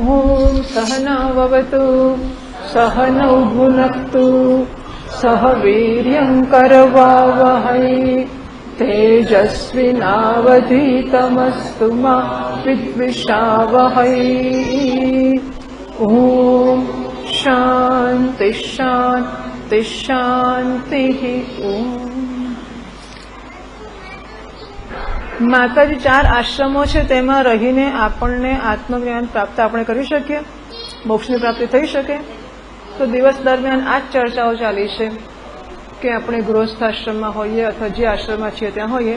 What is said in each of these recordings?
ॐ सहनाववतु सहनौ भुनक्तु सह वीर्यं करवावहै तेजस्विनावधीतमस्तु मा विद्विषावहै। ॐ शान्ति शान्ति शान्तिः। માતાજી 4 આશ્રમો છે, તેમાં રહીને આપણને આત્મજ્ઞાન પ્રાપ્ત આપણે કરી શકીએ, મોક્ષની પ્રાપ્તિ થઈ શકે. તો દિવસ દરમિયાન આ જ ચર્ચાઓ ચાલી છે કે આપણે ગૃહસ્થ આશ્રમમાં હોઈએ અથવા જે આશ્રમમાં છીએ ત્યાં હોઈએ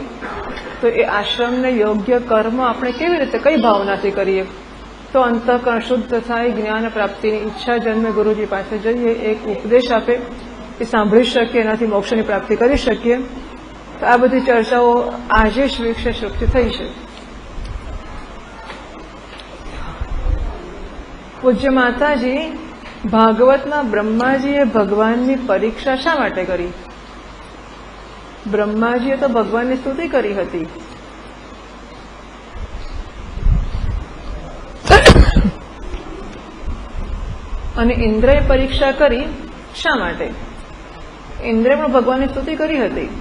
તો એ આશ્રમને યોગ્ય કર્મ આપણે કેવી રીતે કઈ ભાવનાથી કરીએ તો અંતઃકરણ શુદ્ધ થાય, જ્ઞાન પ્રાપ્તિની ઈચ્છા જન્મે ગુરુજી પાસે જઈએ, એક ઉપદેશ આપે એ સાંભળી શકીએ, એનાથી મોક્ષની પ્રાપ્તિ કરી શકીએ. તો આ બધી ચર્ચાઓ આજે જ વિશેષ રૂપથી થઈ છે. પૂજ્ય માતાજી ભાગવતમાં બ્રહ્માજીએ ભગવાનની પરીક્ષા શા માટે કરી? બ્રહ્માજીએ તો ભગવાનની સ્તુતિ કરી હતી. અને ઇન્દ્રએ પરીક્ષા કરી શા માટે? ઇન્દ્રએ પણ ભગવાનની સ્તુતિ કરી હતી.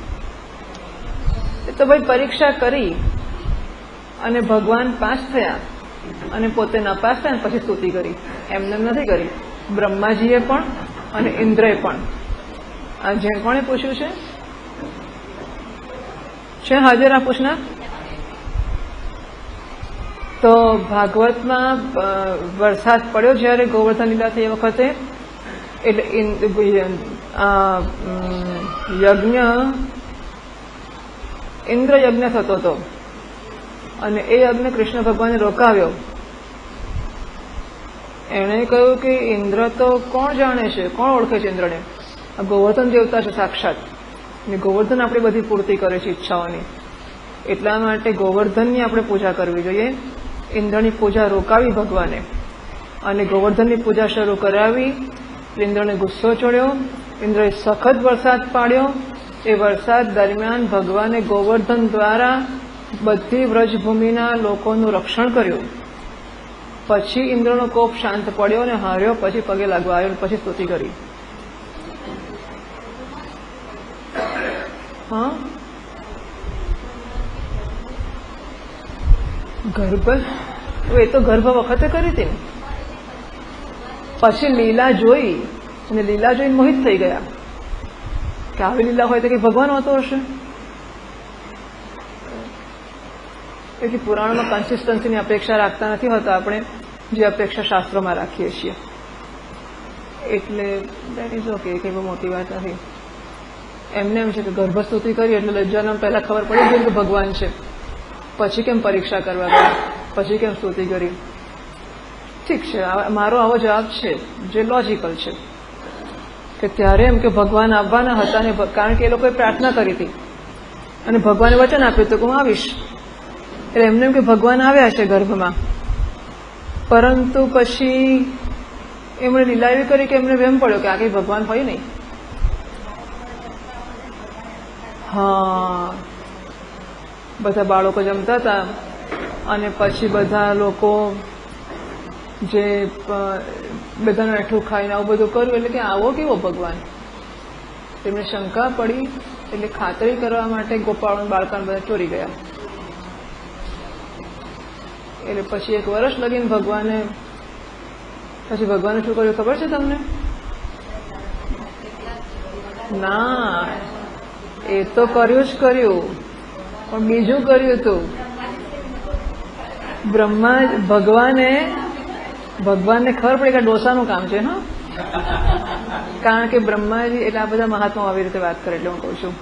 તો ભાઈ પરીક્ષા કરી અને ભગવાન પાસ થયા અને પોતે નાપાસ થયા પછી સ્તુતિ કરી, એમને નથી કરી. બ્રહ્માજીએ પણ અને ઇન્દ્રએ પણ. આ જે કોણે પૂછ્યું છે હાજર આ પૂછનાર? તો ભાગવતમાં વરસાદ પડ્યો જ્યારે ગોવર્ધન લીલા થઈ એ વખતે, એટલે યજ્ઞ ઇન્દ્ર યજ્ઞ થતો હતો અને એ યજ્ઞ કૃષ્ણ ભગવાને રોકાવ્યો. એણે કહ્યું કે ઇન્દ્ર તો કોણ જાણે છે, કોણ ઓળખે છે ઇન્દ્રને? આ ગોવર્ધન દેવતા છે સાક્ષાત, અને ગોવર્ધન આપણી બધી પૂર્તિ કરે છે ઈચ્છાઓની. એટલા માટે ગોવર્ધનની આપણે પૂજા કરવી જોઈએ. ઇન્દ્રની પૂજા રોકાવી ભગવાને અને ગોવર્ધનની પૂજા શરૂ કરાવી. ઇન્દ્રને ગુસ્સો ચડ્યો, ઇન્દ્રએ સખત વરસાદ પાડ્યો. એ વરસાદ દરમિયાન ભગવાને ગોવર્ધન દ્વારા બધી વ્રજભૂમિના લોકોનું રક્ષણ કર્યું. પછી ઇન્દ્રનો કોપ શાંત પડ્યો અને હાર્યો, પછી પગે લાગવા આવ્યો, પછી સ્તુતિ કરી. હા, ગર્ભ એ તો ગર્ભ વખતે કરી હતી ને. પછી લીલા જોઈ અને લીલા જોઈને મોહિત થઈ ગયા કે આવી લીલા હોય તો કઈ ભગવાન હોતો હશે. એટલે પુરાણમાં કન્સિસ્ટન્સીની અપેક્ષા રાખતા નથી હોતા આપણે, જે અપેક્ષા શાસ્ત્રોમાં રાખીએ છીએ. એટલે દેટ ઇઝ ઓકે, કઈ બહુ મોટી વાત નથી. એમને એમ છે કે ગર્ભસ્તુતિ કરી એટલે લજ્જાના પહેલા ખબર પડી ગઈ કે ભગવાન છે, પછી કેમ પરીક્ષા કરવા ગયા, પછી કેમ સ્તુતિ કરી. ઠીક છે, મારો આવો જવાબ છે જે લોજિકલ છે કે ત્યારે એમ કે ભગવાન આવવાના હતા ને, કારણ કે એ લોકોએ પ્રાર્થના કરી હતી અને ભગવાને વચન આપ્યું હતું કે હું આવીશ. એટલે એમને એમ કે ભગવાન આવ્યા છે ગર્ભમાં, પરંતુ પછી એમણે લીલા એવી કરી કે એમને વેમ પડ્યો કે આ કઈ ભગવાન હોય નહીં. હા, બધા બાળકો જમતા હતા અને પછી બધા લોકો જે બધાનું એઠું ખાઈને આવું બધું કર્યું, એટલે કે આવો કેવો ભગવાન? તેમને શંકા પડી, એટલે ખાતરી કરવા માટે ગોપાળો બાળકાને બધા ચોરી ગયા. એટલે પછી 1 વર્ષ લગીને ભગવાને શું કર્યું ખબર છે તમને? ના, એ તો કર્યું જ કર્યું, પણ બીજું કર્યું હતું. ભગવાનને ખબર પડી કે ડોસાનું કામ છે. હા, કારણ કે બ્રહ્માજી, એટલે આ બધા મહાત્માઓ આવી રીતે વાત કરે એટલે હું કહું છું,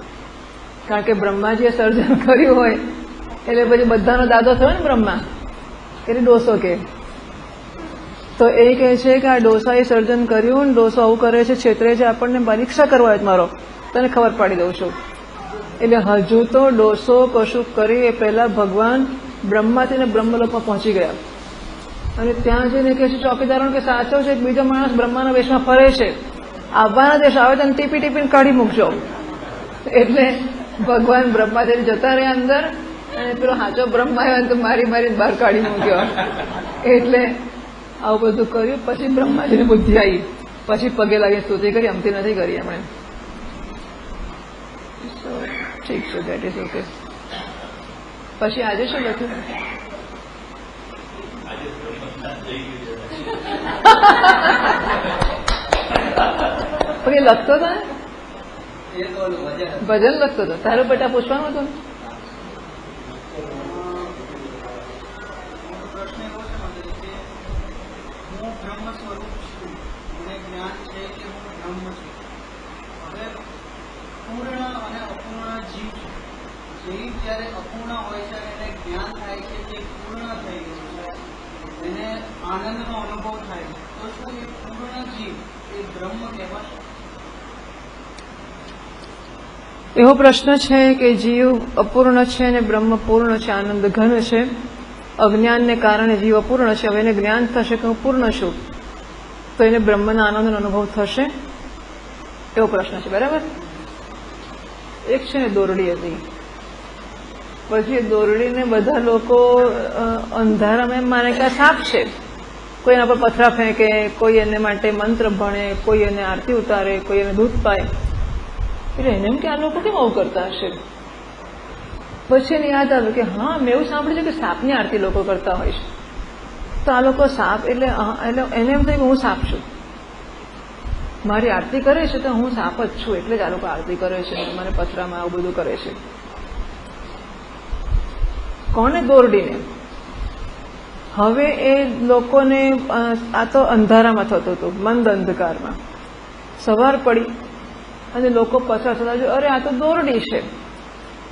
કારણ કે બ્રહ્માજીએ સર્જન કર્યું હોય એટલે પછી બધાનો દાદો થયો ને બ્રહ્મા, એટલે ડોસો કે. તો એ કહે છે કે આ ડોસાએ સર્જન કર્યું, ડોસો આવું કરે છે, છેતરે છે આપણને, પરીક્ષા કરવા જ મારો તને ખબર પાડી દઉં છું. એટલે હજુ તો ડોસો કશું કરી એ પહેલા ભગવાન બ્રહ્માથી ને બ્રહ્મલોકમાં પહોંચી ગયા અને ત્યાં જઈને કહે છે ચોકીદારોને કે સાચો છે, બીજો માણસ બ્રહ્માના વેશમાં ફરે છે, આવવાના દેશ આવે તો ટીપી ટીપીને કાઢી મૂકજો. એટલે ભગવાન બ્રહ્માથી જતા રહ્યા અંદર અને પેલો સાચો બ્રહ્મા આવ્યો તો મારી મારીને બહાર કાઢી મૂક્યો. એટલે આવું બધું કર્યું. પછી બ્રહ્માજીની બુદ્ધિ આવી, પછી પગે લાગી સ્તુતિ કરી, અમથી નથી કરી એમણે. ઠીક છે, દેટ ઇઝ ઓકે. પછી આજે શું લખ્યું? પછી લખતો હતો ને, ભજન લખતો હતો. તારું બેટા પૂછવાનું હતું ને? જયારે અપૂર્ણ હોય છે એને જ્ઞાન થાય છે કે પૂર્ણ થઈ ગયું છે, એને આનંદનો અનુભવ થાય છે, તો શું એ પૂર્ણ જીવ એ બ્રહ્મ કહેવાશે? એવો પ્રશ્ન છે કે જીવ અપૂર્ણ છે અને બ્રહ્મ પૂર્ણ છે, આનંદ ઘન છે. અજ્ઞાનને કારણે જીવ અપૂર્ણ છે. હવે એને જ્ઞાન થશે કે હું પૂર્ણ છું, તો એને બ્રહ્મના આનંદનો અનુભવ થશે, એવો પ્રશ્ન છે. બરાબર. એક છે ને દોરડી હતી, પછી દોરડીને બધા લોકો અંધારામાં એમ માને કે આ સાપ છે. કોઈ એના પર પથરા ફેંકે, કોઈ એને માટે મંત્ર ભણે, કોઈ એને આરતી ઉતારે, કોઈ એને દૂધ પાય. એટલે એને એમ કે આ લોકો કેમ આવું કરતા હશે. પછી એને યાદ આવ્યું કે હા, મેં એવું સાંભળ્યું છે કે સાપની આરતી લોકો કરતા હોય છે. તો આ લોકો સાપ એટલે એને એમ થાય કે હું સાપ છું, મારી આરતી કરે છે તો હું સાપ જ છું, એટલે જ આ લોકો આરતી કરે છે, મને પથરામાં આવું બધું કરે છે. કોને? દોરડીને. હવે એ લોકોને આ તો અંધારામાં થતું હતું, મંદ અંધકારમાં. સવાર પડી અને લોકો પસાર થતા જોયું, અરે આ તો દોરડી છે.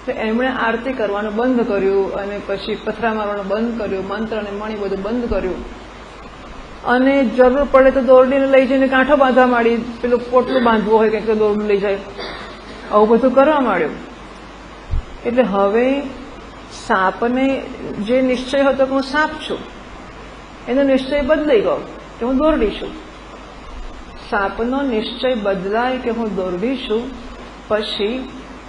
તો એમણે આરતી કરવાનું બંધ કર્યું અને પછી પથરા મારવાનું બંધ કર્યું, મંત્ર અને મણી બધું બંધ કર્યું. અને જરૂર પડે તો દોરડીને લઈ જઈને કાંઠો બાંધવા માંડી, પેલું પોટલું બાંધવું હોય કંઈક તો દોરડું લઈ જાય, આવું બધું કરવા માંડ્યું. એટલે હવે સાપને જે નિશ્ચય હતો કે હું સાપ છું, એનો નિશ્ચય બદલાઈ ગયો કે હું દોરડી છું. સાપનો નિશ્ચય બદલાય કે હું દોરડી છું, પછી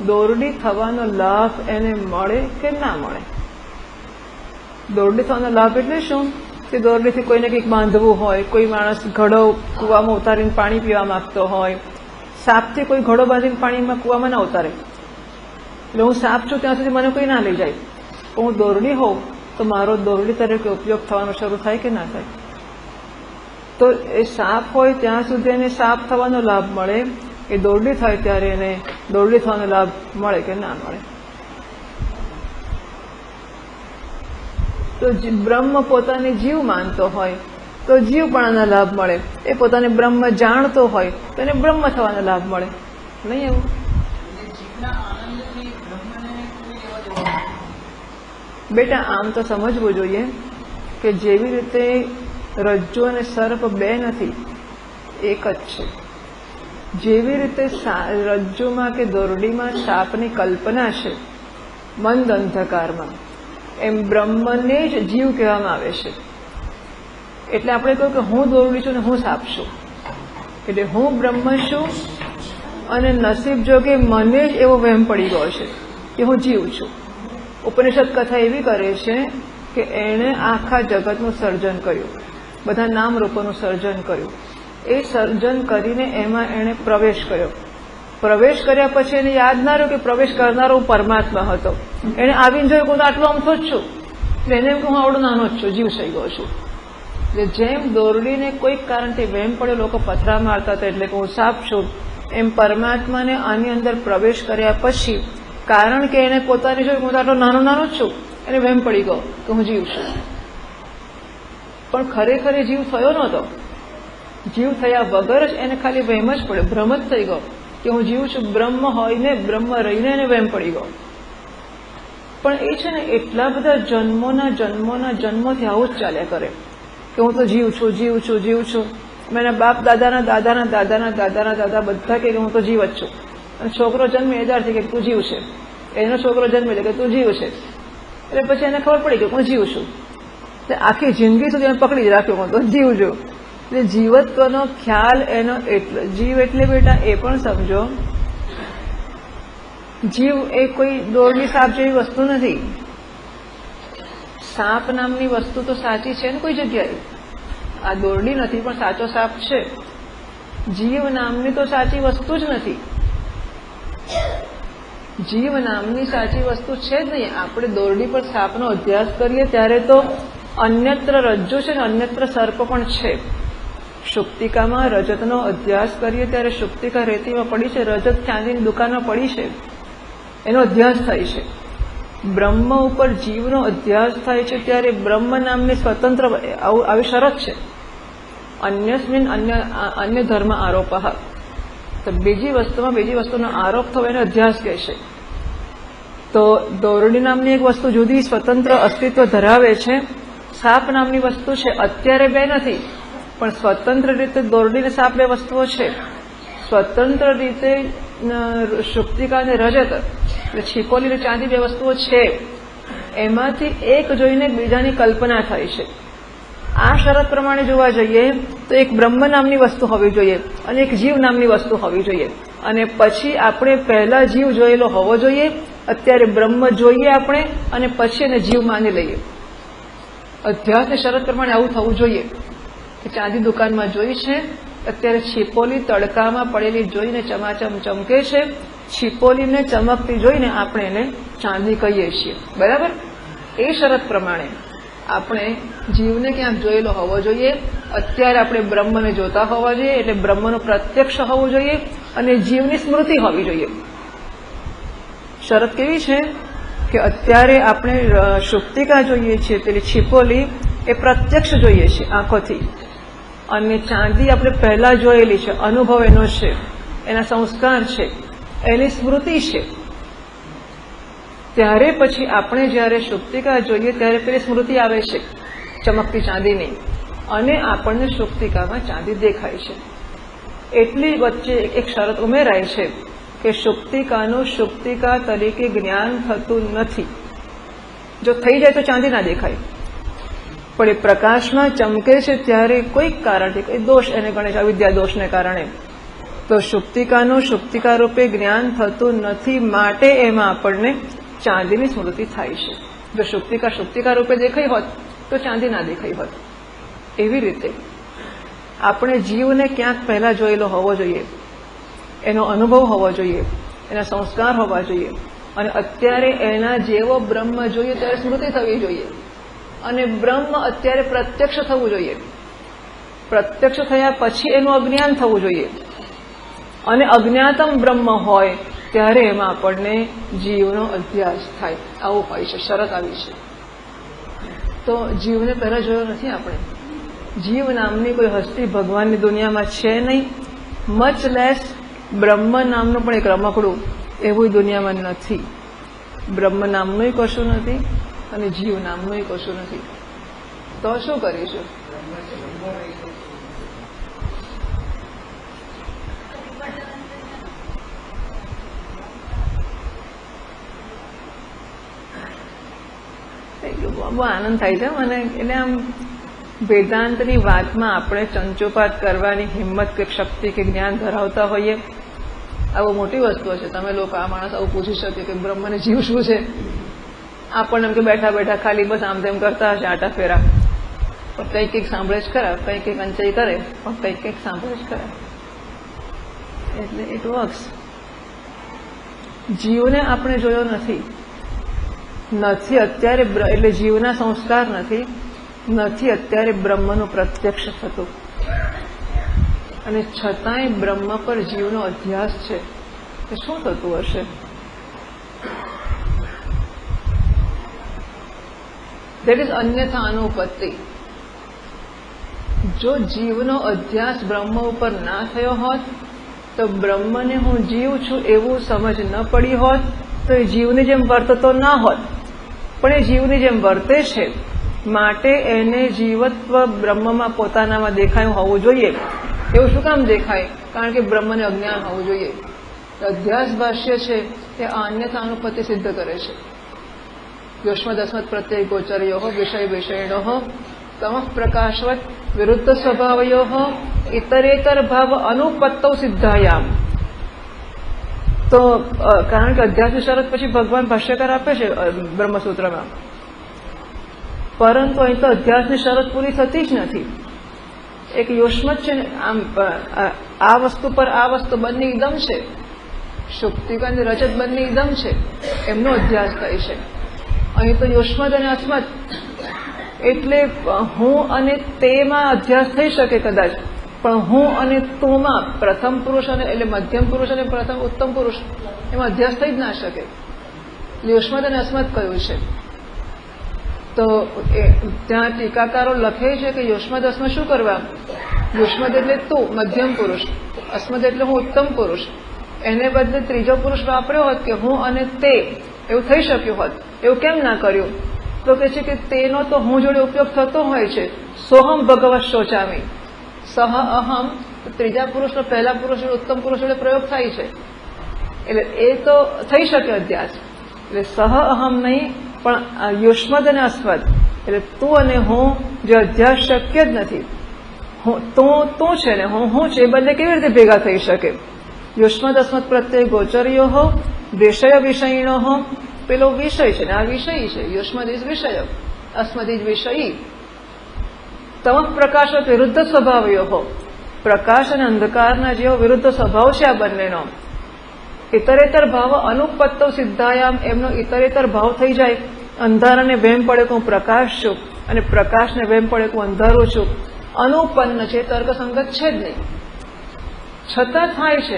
દોરડી થવાનો લાભ એને મળે કે ના મળે? દોરડી થવાનો લાભ એટલે શું? કે દોરડીથી કોઈને કંઈક બાંધવું હોય, કોઈ માણસ ઘડો કૂવામાં ઉતારીને પાણી પીવા માંગતો હોય, સાપથી કોઈ ઘડો બાંધીને પાણીમાં કૂવામાં ના ઉતારે. એટલે હું સાપ છું ત્યાં સુધી મને કોઈ ના લઈ જાય. પણ હું દોરડી હોઉં તો મારો દોરડી તરીકે ઉપયોગ થવાનો શરૂ થાય કે ના થાય? તો એ સાપ હોય ત્યાં સુધી એને સાપ થવાનો લાભ મળે, એ દોરડી થાય ત્યારે એને દોરડી થવાનો લાભ મળે કે ના મળે? તો બ્રહ્મ પોતાને જીવ માનતો હોય તો જીવપણાનો લાભ મળે, એ પોતાને બ્રહ્મ જાણતો હોય તો એને બ્રહ્મ થવાનો લાભ મળે. નહીં એવું? બેટા આમ તો સમજવું જોઈએ કે જેવી રીતે રજ્જુ અને સર્પ બે નથી, એક જ છે. જેવી રીતે રજ્જુમાં કે દોરડીમાં સાપની કલ્પના છે મંદ અંધકારમાં, એમ બ્રહ્મને જ જીવ કહેવામાં આવે છે. એટલે આપણે કહ્યું કે હું દોરડી છું ને હું સાપ છું, એટલે હું બ્રહ્મ છું અને નસીબ જોગે મને જ એવો વહેમ પડી ગયો છે કે હું જીવ છું. ઉપનિષદ કથા એવી કરે છે કે એણે આખા જગતનું સર્જન કર્યું, બધા નામ રૂપોનું સર્જન કર્યું. એ સર્જન કરીને એમાં એણે પ્રવેશ કર્યો. પ્રવેશ કર્યા પછી એને યાદ ના રહ્યું કે પ્રવેશ કરનારો હું પરમાત્મા હતો. એને આવીને જોયું કે હું તો આટલો અમથો જ છું, એટલે એને એમ કે હું આવડો નાનો જ છું, જીવ થઈ ગયો છું. એટલે જેમ દોરડીને કોઈક કારણથી વહેમ પડ્યો, લોકો પથરા મારતા હતા એટલે કે હું સાપ છું, એમ પરમાત્માને આની અંદર પ્રવેશ કર્યા પછી કારણ કે એને પોતાની જોયું હું તો આટલો નાનો નાનો જ છું, એને વહેમ પડી ગયો કે હું જીવ છું. પણ ખરેખર એ જીવ થયો નહોતો. જીવ થયા વગર જ એને ખાલી વહેમ જ પડ્યો, ભ્રમ જ થઈ ગયો કે હું જીવ છું. બ્રહ્મ હોઈને બ્રહ્મ રહીને એને વહેમ પડી ગયો. પણ એ છે ને એટલા બધા જન્મોથી આવું જ ચાલ્યા કરે કે હું તો જીવ છું, જીવ છું, જીવ છું. મેં બાપ દાદાના દાદાના દાદાના દાદાના દાદા બધા કે હું તો જીવ જ છું. અને છોકરો જન્મે એ ત્યારથી કે તું જીવ છે, એનો છોકરો જન્મે એટલે કે તું જીવ છે. એટલે પછી એને ખબર પડી કે હું જીવ છું. આખી જિંદગી સુધી એને પકડી જ રાખ્યો હું તો જીવ છું. એટલે જીવત્વનો ખ્યાલ એનો એટલો. જીવ એટલે બેટા એ પણ સમજો, જીવ એ કોઈ દોરડી સાપ જેવી વસ્તુ નથી. સાપ નામની વસ્તુ તો સાચી છે ને કોઈ જગ્યાએ. આ દોરડી નથી પણ સાચો સાપ છે. જીવ નામની તો સાચી વસ્તુ જ નથી. જીવ નામની સાચી વસ્તુ છે જ નહીં. આપણે દોરડી પર સાપનો અભ્યાસ કરીએ ત્યારે તો અન્યત્ર રજ્જુ છે ને અન્યત્ર સર્પ પણ છે. શુક્તિકામાં રજતનો અભ્યાસ કરીએ ત્યારે શુક્તિકા રેતીમાં પડી છે, રજત ચાંદીની દુકાનમાં પડી છે, એનો અભ્યાસ થાય છે. બ્રહ્મ ઉપર જીવનો અભ્યાસ થાય છે ત્યારે બ્રહ્મ નામની સ્વતંત્ર આવી શરત છે. અન્યસ્મિન અન્ય ધર્મ આરોપ. તો બીજી વસ્તુનો આરોપ થવો એને અધ્યાસ કહે છે. તો દોરડી નામની એક વસ્તુ જુદી સ્વતંત્ર અસ્તિત્વ ધરાવે છે. સાપ નામની વસ્તુ છે, અત્યારે બે નથી પણ સ્વતંત્ર રીતે દોરડી અને સાપ બે વસ્તુઓ છે. સ્વતંત્ર રીતે શુક્તિકા અને રજત એટલે છીપોલી અને ચાંદી બે વસ્તુઓ છે. એમાંથી એક જોઈને બીજાની કલ્પના થાય છે. આ શરત પ્રમાણે જોવા જઈએ તો એક બ્રહ્મ નામની વસ્તુ હોવી જોઈએ અને એક જીવ નામની વસ્તુ હોવી જોઈએ. અને પછી આપણે પહેલા જીવ જોયેલો હોવો જોઈએ, અત્યારે બ્રહ્મ જોઈએ આપણે અને પછી એને જીવ માની લઈએ. અધ્યાસની શરત પ્રમાણે આવું થવું જોઈએ કે ચાંદી દુકાનમાં જોઈ છે, અત્યારે છીપોલી તડકામાં પડેલી જોઈને ચમાચમ ચમકે છે, છીપોલીને ચમકતી જોઈને આપણે એને ચાંદી કહીએ છીએ. બરાબર? એ શરત પ્રમાણે આપણે જીવને ક્યાંક જોયેલો હોવો જોઈએ, અત્યારે આપણે બ્રહ્મને જોતા હોવા જોઈએ, એટલે બ્રહ્મનું પ્રત્યક્ષ હોવું જોઈએ અને જીવની સ્મૃતિ હોવી જોઈએ. શરત કેવી છે કે અત્યારે આપણે શુક્તિકા જોઈએ છીએ, પેલી છીપોલી એ પ્રત્યક્ષ જોઈએ છે આંખોથી, અને ચાંદી આપણે પહેલા જોયેલી છે, અનુભવ એનો છે, એના સંસ્કાર છે, એની સ્મૃતિ છે. ત્યારે પછી આપણે જ્યારે શુક્તિકા જોઈએ ત્યારે પેલી સ્મૃતિ આવે છે ચમકતી ચાંદીની, અને આપણને શુક્તિકામાં ચાંદી દેખાય છે. એટલી વચ્ચે એક શરત ઉમેરાય છે કે શુક્તિકાનું શુક્તિકા તરીકે જ્ઞાન થતું નથી. જો થઈ જાય તો ચાંદી ના દેખાય, પણ એ પ્રકાશમાં ચમકે છે ત્યારે કોઈક કારણથી કોઈ દોષ એને ગણે છે, અવિદ્યા દોષને કારણે. તો શુક્તિકાનું શુક્તિકા રૂપે જ્ઞાન થતું નથી, માટે એમાં આપણને ચાંદીની સ્મૃતિ થાય છે. જો શુક્તિકા રૂપે દેખાઈ હોત તો ચાંદી ના દેખાઈ હોત. એવી રીતે આપણે જીવને ક્યાંક પહેલા જોયેલો હોવો જોઈએ, એનો અનુભવ હોવો જોઈએ, એના સંસ્કાર હોવા જોઈએ, અને અત્યારે એના જેવો બ્રહ્મ જોઈએ ત્યારે સ્મૃતિ થવી જોઈએ, અને બ્રહ્મ અત્યારે પ્રત્યક્ષ થવું જોઈએ. પ્રત્યક્ષ થયા પછી એનું અજ્ઞાન થવું જોઈએ, અને અજ્ઞાતમ બ્રહ્મ હોય ત્યારે એમાં આપણને જીવનો અધ્યાસ થાય. આવું હોય છે, શરત આવી છે. તો જીવને પહેલા જોયો નથી આપણે. જીવ નામની કોઈ હસ્તી ભગવાનની દુનિયામાં છે નહીં, મચ લેસ બ્રહ્મ નામનું પણ એક રમકડું એવું દુનિયામાં નથી. બ્રહ્મ નામનું કશું નથી અને જીવ નામનું કશું નથી. તો શું કરીશું? બહુ આનંદ થાય છે મને. એટલે આમ વેદાંતની વાતમાં આપણે ચંચોપાત કરવાની હિંમત કે શક્તિ કે જ્ઞાન ધરાવતા હોઈએ, આ બહુ મોટી વસ્તુ છે. તમે લોકો આ માણસ આવું પૂછી શકે કે બ્રહ્મ અને જીવ શું છે? આપણને એમ કે બેઠા બેઠા ખાલી બસ આમ તેમ કરતા હશે, આટા ફેરા, પણ કંઈક કંઈક સાંભળે જ ખરા, કંઈક કંઈક અંચાઈ કરે પણ કંઈક કંઈક સાંભળે જ ખરા. એટલે ઇટ વર્ક્સ. જીવને આપણે જોયો નથી અત્યારે, એટલે જીવના સંસ્કાર નથી અત્યારે બ્રહ્મનું પ્રત્યક્ષ થતું, અને છતાંય બ્રહ્મ પર જીવનો અધ્યાસ છે. તો શું થતું હશે? દેટ ઇઝ અન્યથા અનુપત્તિ. જો જીવનો અધ્યાસ બ્રહ્મ ઉપર ના થયો હોત, તો બ્રહ્મને હું જીવ છું એવું સમજ ન પડી હોત, તો એ જીવની જેમ વર્તતો ના હોત. પણ એ જીવની જેમ વર્તે છે, માટે એને જીવત્વ બ્રહ્મમાં પોતાનામાં દેખાયું હોવું જોઈએ. એવું શું કામ દેખાય? કારણ કે બ્રહ્મને અજ્ઞાન હોવું જોઈએ. અધ્યાસ ભાષ્ય છે તે અન્યથા અનુપત્તિ સિદ્ધ કરે છે. યુષ્મદસ્મત પ્રત્યય ગોચરયો વિષય વિષયણો તમઃ પ્રકાશવત વિરુદ્ધ સ્વભાવયો ઇતરેતર ભાવ અનુપત્તૌ સિદ્ધાયામ. તો કારણ કે અધ્યાસની શરત પછી ભગવાન ભાષ્યકાર આપે છે બ્રહ્મસૂત્રમાં, પરંતુ અહીં તો અધ્યાસની શરત પૂરી થતી જ નથી. એક યોષ્મ જ છે ને, આમ આ વસ્તુ પર આ વસ્તુ બંને એકદમ છે, શુક્તિકા અને રજત બંને એકદમ છે, એમનો અધ્યાસ થાય છે. અહીં તો યોષ્મદ અને અસ્મદ, એટલે હું અને તેમાં અધ્યાસ થઈ શકે કદાચ, પણ હું અને તુમાં પ્રથમ પુરુષ અને એટલે મધ્યમ પુરુષ અને પ્રથમ ઉત્તમ પુરુષ એમાં અધ્યાસ થઈ જ ના શકે. યોષ્મદ અને અસ્મદ કયું છે. તો ત્યાં ટીકાકારો લખે છે કે યોષ્મદ અસ્મદ શું કરવા? યોષ્મદ એટલે તું મધ્યમ પુરુષ, અસ્મદ એટલે હું ઉત્તમ પુરુષ. એને બદલે ત્રીજો પુરુષ વાપર્યો હોત કે હું અને તે, એવું થઈ શક્યું હોત. એવું કેમ ના કર્યું? તો કે છે કે તેનો તો હું જોડે ઉપયોગ થતો હોય છે. સોહમ ભગવત શોચામી, સહ અહમ, ત્રીજા પુરુષનો પહેલા પુરુષ ઉત્તમ પુરુષ જોડે પ્રયોગ થાય છે, એટલે એ તો થઈ શકે અધ્યાસ. એટલે સહ અહમ નહીં, પણ યુષ્મદ અને અસ્મદ એટલે તું અને હું જે અધ્યાસ શક્ય જ નથી. તું છે ને હું છે, એ બંને કેવી રીતે ભેગા થઈ શકે? યુષ્મદ અસ્મદ પ્રત્યે ગોચર્યો હો, વિષય વિષયીણો હો. પેલો વિષય છે ને આ વિષય છે. યુષ્મદ ઇઝ વિષય, અસ્મદ ઇઝ વિષયી. તમ પ્રકાશ વિરુદ્ધ સ્વભાવ્યો હો, પ્રકાશ અને અંધકારના જેવો વિરુદ્ધ સ્વભાવ છે આ બંનેનો. ઇતરેતર ભાવ અનુપત્તો સિદ્ધાયામ, એમનો ઇતરેતર ભાવ થઈ જાય. અંધારાને વહેમ પડે કે હું પ્રકાશ છું, અને પ્રકાશને વહેમ પડે કે હું અંધારું છું. અનુપન્ન છે, તર્કસંગત છે જ નહીં, છતાં થાય છે.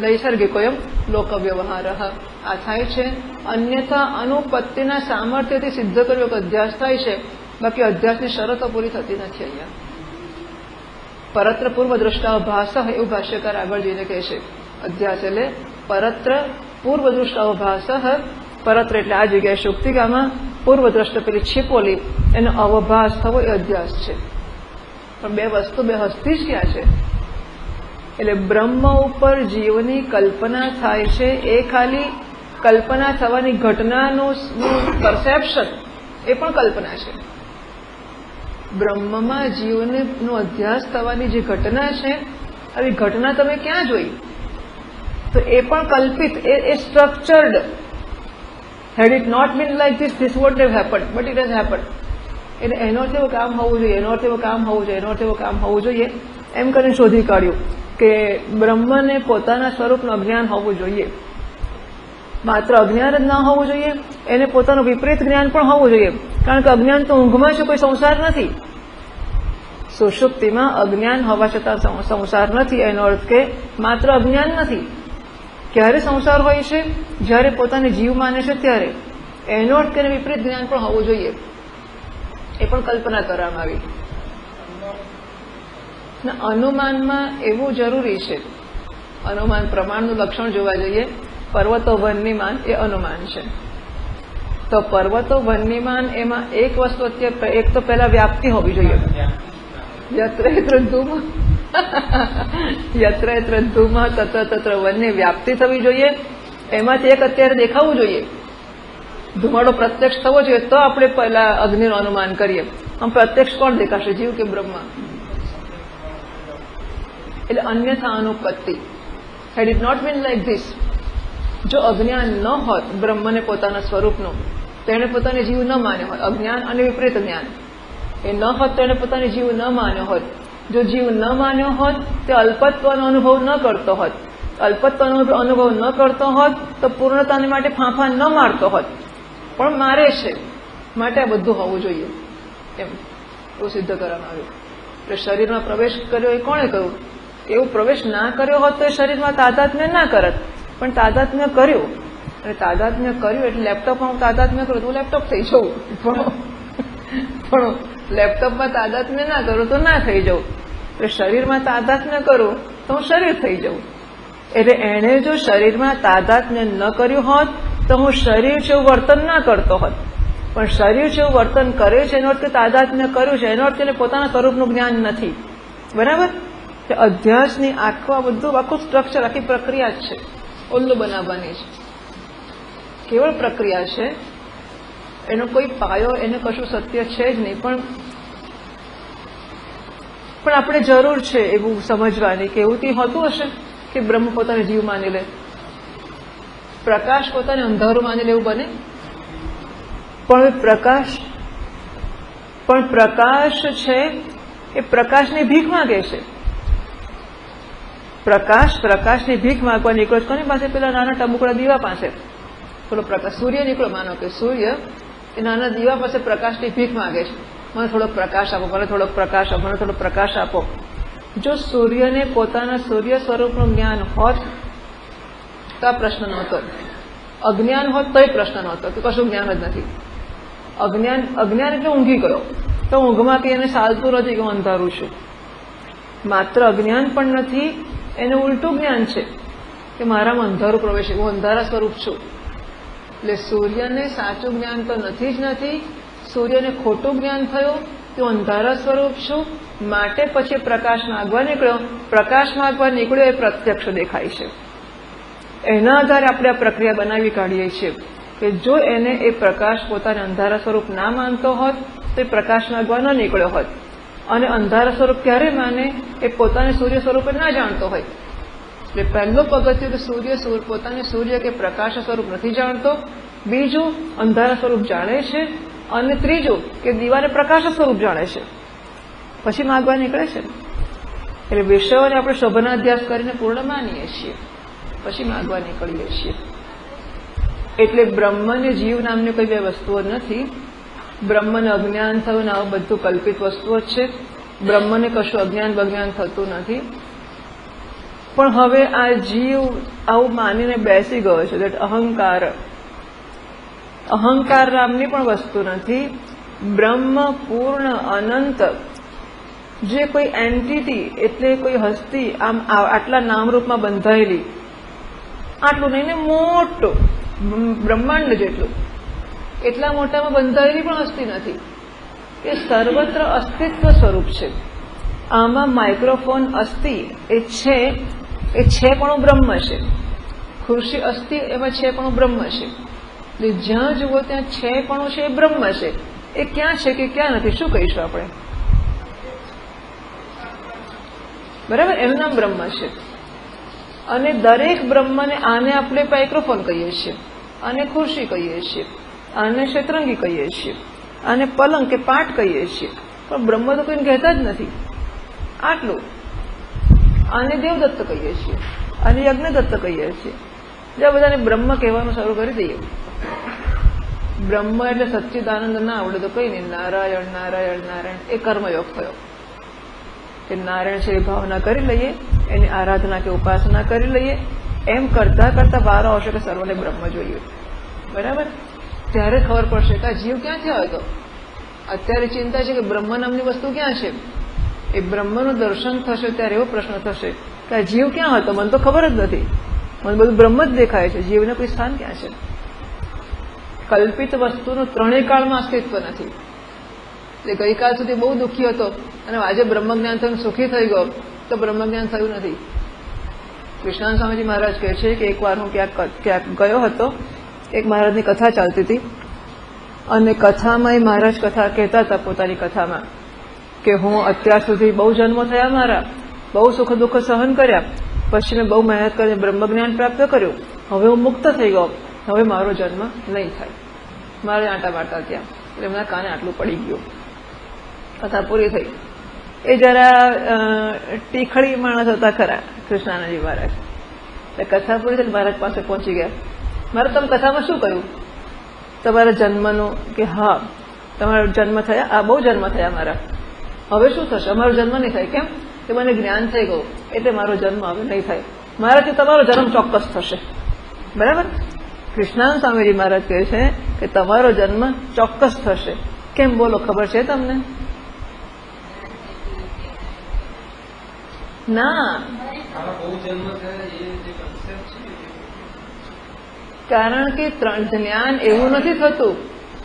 નૈસર્ગિકો એમ લોક વ્યવહાર આ થાય છે. અન્યથા અનુપત્તિના સામર્થ્યથી સિદ્ધ કર્યો કે અધ્યાસ થાય છે, બાકી અધ્યાસની શરતો પૂરી થતી નથી. અહીંયા પરત્ર પૂર્વ દ્રષ્ટા ભાષ, એવું ભાષ્યકાર આગળ જઈને કહે છે. અધ્યાસ એટલે પરત્ર પૂર્વ દ્રષ્ટા ભાષ. પરત્ર એટલે આ જગ્યાએ શુક્તિકામાં પૂર્વ દ્રષ્ટ પેલી છીપોલી એનો અવભાસ થવો એ અધ્યાસ છે. પણ બે વસ્તુ, બે હસ્તી જ ક્યાં છે? એટલે બ્રહ્મ ઉપર જીવની કલ્પના થાય છે, એ ખાલી કલ્પના થવાની ઘટનાનું પરસેપ્શન, એ પણ કલ્પના છે. બ્રહ્મમાં જીવનો અધ્યાસ થવાની જે ઘટના છે, આવી ઘટના તમે ક્યાં જોઈ? તો એ પણ કલ્પિત, એ structured. Had it not been like this what have happen, but it has happen. એટલે એનો અર્થ એવો કામ હોવું જોઈએ, એનો અર્થ એવો કામ હોવું જોઈએ, એનો અર્થ એવો કામ હોવું જોઈએ, એમ કરીને શોધી કાઢ્યું કે બ્રહ્મને પોતાના સ્વરૂપનું અજ્ઞાન હોવું જોઈએ. માત્ર અજ્ઞાન જ ના હોવું જોઈએ, એને પોતાનું વિપરીત જ્ઞાન પણ હોવું જોઈએ. કારણ કે અજ્ઞાન તો ઊંઘમાં છે, કોઈ સંસાર નથી. સુષુપ્તિમાં અજ્ઞાન હોવા છતાં સંસાર નથી. એનો અર્થ કે માત્ર અજ્ઞાન નથી. ક્યારે સંસાર હોય છે? જ્યારે પોતાને જીવ માને છે ત્યારે. એનો અર્થ કે વિપરીત જ્ઞાન પણ હોવું જોઈએ. એ પણ કલ્પના કરવામાં આવી. અનુમાનમાં એવું જરૂરી છે, અનુમાન પ્રમાણનું લક્ષણ જોવા જઈએ. પર્વતો વન્યમાન એ અનુમાન છે. તો પર્વતો વન્યમાન એમાં એક વસ્તુ, એક તો પહેલા વ્યાપ્તિ હોવી જોઈએ. યત્ર યત્ર ધૂમ તત્ર તત્ર વન્ય વ્યાપ્તિ થવી જોઈએ. એમાંથી એક અત્યારે દેખાવું જોઈએ. ધુમાડો પ્રત્યક્ષ થવો જોઈએ, તો આપણે પહેલા અગ્નિનું અનુમાન કરીએ. આમ પ્રત્યક્ષ કોણ દેખાશે, જીવ કે બ્રહ્મા? એટલે અન્યથા અનુપત્તિ. Had it not been like this, જો અજ્ઞાન ન હોત બ્રહ્મને પોતાના સ્વરૂપનું, તો એને પોતાને જીવ ન માન્યો હોત. અજ્ઞાન અને વિપરીત જ્ઞાન એ ન હોત તો એને પોતાને જીવ ન માન્યો હોત. જો જીવ ન માન્યો હોત તે અલ્પત્વનો અનુભવ ન કરતો હોત. અલ્પત્વનો અનુભવ ન કરતો હોત તો પૂર્ણતાને માટે ફાંફા ન મારતો હોત. પણ મારે છે, માટે આ બધું હોવું જોઈએ એમ એવું સિદ્ધ કરવામાં આવ્યું. એટલે શરીરમાં પ્રવેશ કર્યો એ કોણે કહ્યું? એવું પ્રવેશ ના કર્યો હોત તો એ શરીરમાં તાદાત્મ્ય ના કરત, પણ તાદાત્મ્ય કર્યું. અને તાદાત્મ્ય કર્યું એટલે લેપટોપમાં હું તાદાત્મ્ય કરું તો હું લેપટોપ થઈ જવું, પણ લેપટોપમાં તાદાત્મ્ય ના કરું તો ના થઈ જવું. એટલે શરીરમાં તાદાત્મ્ય કરું તો હું શરીર થઈ જવું. એટલે એણે જો શરીરમાં તાદાત્મ્ય ન કર્યું હોત તો હું શરીર જેવું વર્તન ના કરતો હોત. પણ શરીર જેવું વર્તન કરે છે એનો અર્થ કે તાદાત્મ્ય કર્યું છે, એનો અર્થ એને પોતાના સ્વરૂપનું જ્ઞાન નથી. બરાબર? અધ્યાસની આખું સ્ટ્રક્ચર, આખી પ્રક્રિયા જ છે, ઓલ્લું બનાવવાની છે. કેવળ પ્રક્રિયા છે, એનો કોઈ પાયો, એને કશું સત્ય છે જ નહીં. પણ આપણે જરૂર છે એવું સમજવાની કે એવું હોતું હશે કે બ્રહ્મ પોતાને જીવ માની લે, પ્રકાશ પોતાને અંધારું માની લે, એવું બને? પણ પ્રકાશ છે એ પ્રકાશની ભીખ માંગે છે. પ્રકાશની ભીખ માંગવા નીકળો છે. કોની પાસે? પેલા નાના ટબુકડા દીવા પાસે. થોડો પ્રકાશ, સૂર્ય નીકળો, માનો કે સૂર્ય એ નાના દીવા પાસે પ્રકાશની ભીખ માંગે છે. મને થોડોક પ્રકાશ આપો, મને થોડોક પ્રકાશ આપો, મને થોડો પ્રકાશ આપો. જો સૂર્યને પોતાના સૂર્ય સ્વરૂપનું જ્ઞાન હોત તો આ પ્રશ્ન નહોતો. અજ્ઞાન હોત તોય પ્રશ્ન નહોતો કે કશું જ્ઞાન જ નથી. અજ્ઞાન એટલે ઊંઘી ગયો. તો ઊંઘમાં કે એને ચાલતું નથી કે હું અંધારું છું. માત્ર અજ્ઞાન પણ નથી, એને ઉલટું જ્ઞાન છે કે મારામાં અંધારું પ્રવેશે, હું અંધારા સ્વરૂપ છું. એટલે સૂર્યને સાચું જ્ઞાન તો નથી જ નથી. સૂર્યને ખોટું જ્ઞાન થયું કે હું અંધારા સ્વરૂપ છું, માટે પછી પ્રકાશ માંગવા નીકળ્યો. પ્રકાશ માંગવા નીકળ્યો એ પ્રત્યક્ષ દેખાય છે. એના આધારે આપણે આ પ્રક્રિયા બનાવી કાઢીએ છીએ કે જો એને એ પ્રકાશ પોતાને અંધારા સ્વરૂપ ના માનતો હોત તો એ પ્રકાશ માંગવા ન નીકળ્યો હોત. અને અંધારા સ્વરૂપ ક્યારે માને? એ પોતાને સૂર્ય સ્વરૂપે ના જાણતો હોય. એટલે પહેલું પગથિયું કે સૂર્ય પોતાને સૂર્ય કે પ્રકાશ સ્વરૂપ નથી જાણતો. બીજું, અંધારા સ્વરૂપ જાણે છે. અને ત્રીજું કે દીવાને પ્રકાશ સ્વરૂપ જાણે છે. પછી માગવા નીકળે છે. એટલે વિષયોને આપણે શોભનાધ્યાસ કરીને પૂર્ણ માનીએ છીએ, પછી માગવા નીકળીએ છીએ. એટલે બ્રહ્મને જીવ નામની કોઈ બે વસ્તુઓ નથી. બ્રહ્મને અજ્ઞાન થયું ને આવું બધું કલ્પિત વસ્તુઓ જ છે. બ્રહ્મને કશું અજ્ઞાન બજ્ઞાન થતું નથી. પણ હવે આ જીવ આવું માનીને બેસી ગયો છે. દેટ અહંકાર નામની પણ વસ્તુ નથી. બ્રહ્મ પૂર્ણ અનંત જે કોઈ એન્ટિટી એટલે કોઈ હસ્તી આમ આટલા નામરૂપમાં બંધાયેલી, આટલું નહીં ને મોટું બ્રહ્માંડ જેટલું, એટલા મોટામાં બંધાયેલી પણ હસ્તી નથી. એ સર્વત્ર અસ્તિત્વ સ્વરૂપ છે. આમાં માઇક્રોફોન અસ્તિ એ છે પણ બ્રહ્મ છે. ખુરશી અસ્તિ એમાં છે પણ બ્રહ્મ છે. એટલે જ્યાં જુઓ ત્યાં છે પણ છે, એ બ્રહ્મ છે. એ ક્યાં છે કે ક્યાં નથી શું કહીશું આપણે? બરાબર, એનું નામ બ્રહ્મ છે. અને દરેક બ્રહ્મને આને આપણે માઇક્રોફોન કહીએ છીએ, આને ખુરશી કહીએ છીએ, આને શતરંગી કહીએ છીએ, આને પલંગ કે પાટ કહીએ છીએ. પણ બ્રહ્મ તો કોઈને કહેતા જ નથી. આટલું. આને દેવદત્ત કહીએ છીએ, આને યજ્ઞદત્ત કહીએ છીએ. જ્યાં બધાને બ્રહ્મ કહેવાનું શરૂ કરી દઈએ. બ્રહ્મ એટલે સચ્ચિદાનંદ ના આવડે તો કઈ નહીં, નારાયણ નારાયણ નારાયણ. એ કર્મયોગ થયો કે નારાયણ છે એ ભાવના કરી લઈએ, એની આરાધના કે ઉપાસના કરી લઈએ. એમ કરતા કરતા વારો આવશે કે સર્વને બ્રહ્મ જોઈએ. બરાબર, ત્યારે ખબર પડશે કે આ જીવ ક્યાંથી આવ્યો હતો. અત્યારે ચિંતા છે કે બ્રહ્મ નામની વસ્તુ ક્યાં છે. એ બ્રહ્મનું દર્શન થશે ત્યારે એવો પ્રશ્ન થશે કે આ જીવ ક્યાં હતો, મને તો ખબર જ નથી. મને બધું બ્રહ્મ જ દેખાય છે, જીવને કોઈ સ્થાન ક્યાં છે. કલ્પિત વસ્તુનું ત્રણેય કાળમાં અસ્તિત્વ નથી. એટલે ગઈકાલ સુધી બહુ દુઃખી હતો અને આજે બ્રહ્મજ્ઞાન થયું સુખી થઈ ગયો તો બ્રહ્મજ્ઞાન થયું નથી. કૃષ્ણાનંદ સ્વામીજી મહારાજ કહે છે કે એકવાર હું ક્યાંક ગયો હતો, એક મહારાજની કથા ચાલતી હતી અને કથામાં એ મહારાજ કથા કહેતા હતા પોતાની કથામાં કે હું અત્યાર સુધી બહુ જન્મો થયા મારા, બહુ સુખ દુઃખ સહન કર્યા, પછી મેં બહુ મહેનત કરીને બ્રહ્મજ્ઞાન પ્રાપ્ત કર્યું, હવે હું મુક્ત થઈ ગયો, હવે મારો જન્મ નહીં થાય. મારે આંટા મારતા ત્યાં એટલે એમના કાને આટલું પડી ગયું. કથા પૂરી થઈ. એ જરા ટીખળી માણસ હતા ખરા કૃષ્ણાનંદજી મહારાજ. એટલે કથા પૂરી થઈ મહારાજ પાસે પહોંચી ગયા. મારે તમે કથામાં શું કહ્યું? તમારા જન્મનું કે હા તમારો જન્મ થયા, આ બહુ જન્મ થયા મારા, હવે શું થશે? અમારો જન્મ નહીં થાય. કેમ? કે મને જ્ઞાન થઈ ગયું એટલે મારો જન્મ હવે નહીં થાય. મારાથી તમારો જન્મ ચોક્કસ થશે. બરાબર, કૃષ્ણાનંદ સ્વામીજી મહારાજ કહે છે કે તમારો જન્મ ચોક્કસ થશે. કેમ બોલો, ખબર છે તમને? ના, કારણ કે જ્ઞાન એવું નથી થતું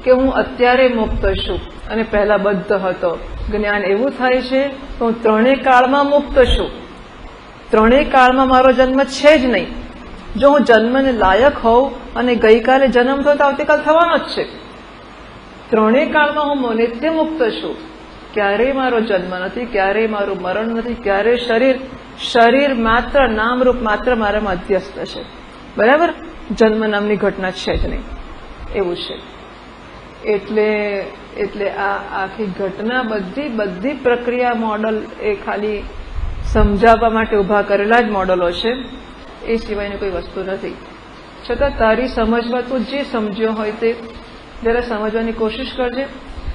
કે હું અત્યારે મુક્ત છું અને પહેલા બદ્ધ હતો. જ્ઞાન એવું થાય છે કે હું ત્રણેય કાળમાં મુક્ત છું. ત્રણેય કાળમાં મારો જન્મ છે જ નહીં. જો હું જન્મને લાયક હોઉં અને ગઈકાલે જન્મ થયો તો આવતીકાલ થવાનો જ છે. ત્રણેય કાળમાં હું નિત્ય મુક્ત છું. ક્યારેય મારો જન્મ નથી, ક્યારેય મારું મરણ નથી, ક્યારેય શરીર માત્ર નામરૂપ માત્ર મારામાં અધ્યસ્ત છે. બરાબર, જન્મ નામની ઘટના છે જ નહીં. એવું છે. એટલે આ આખી ઘટના બધી પ્રક્રિયા મોડલ એ ખાલી સમજાવવા માટે ઊભા કરેલા જ મોડલો છે, એ સિવાયની કોઈ વસ્તુ નથી. છતાં તારી સમજવા તું જે સમજ્યો હોય તે જરા સમજવાની કોશિશ કરજે.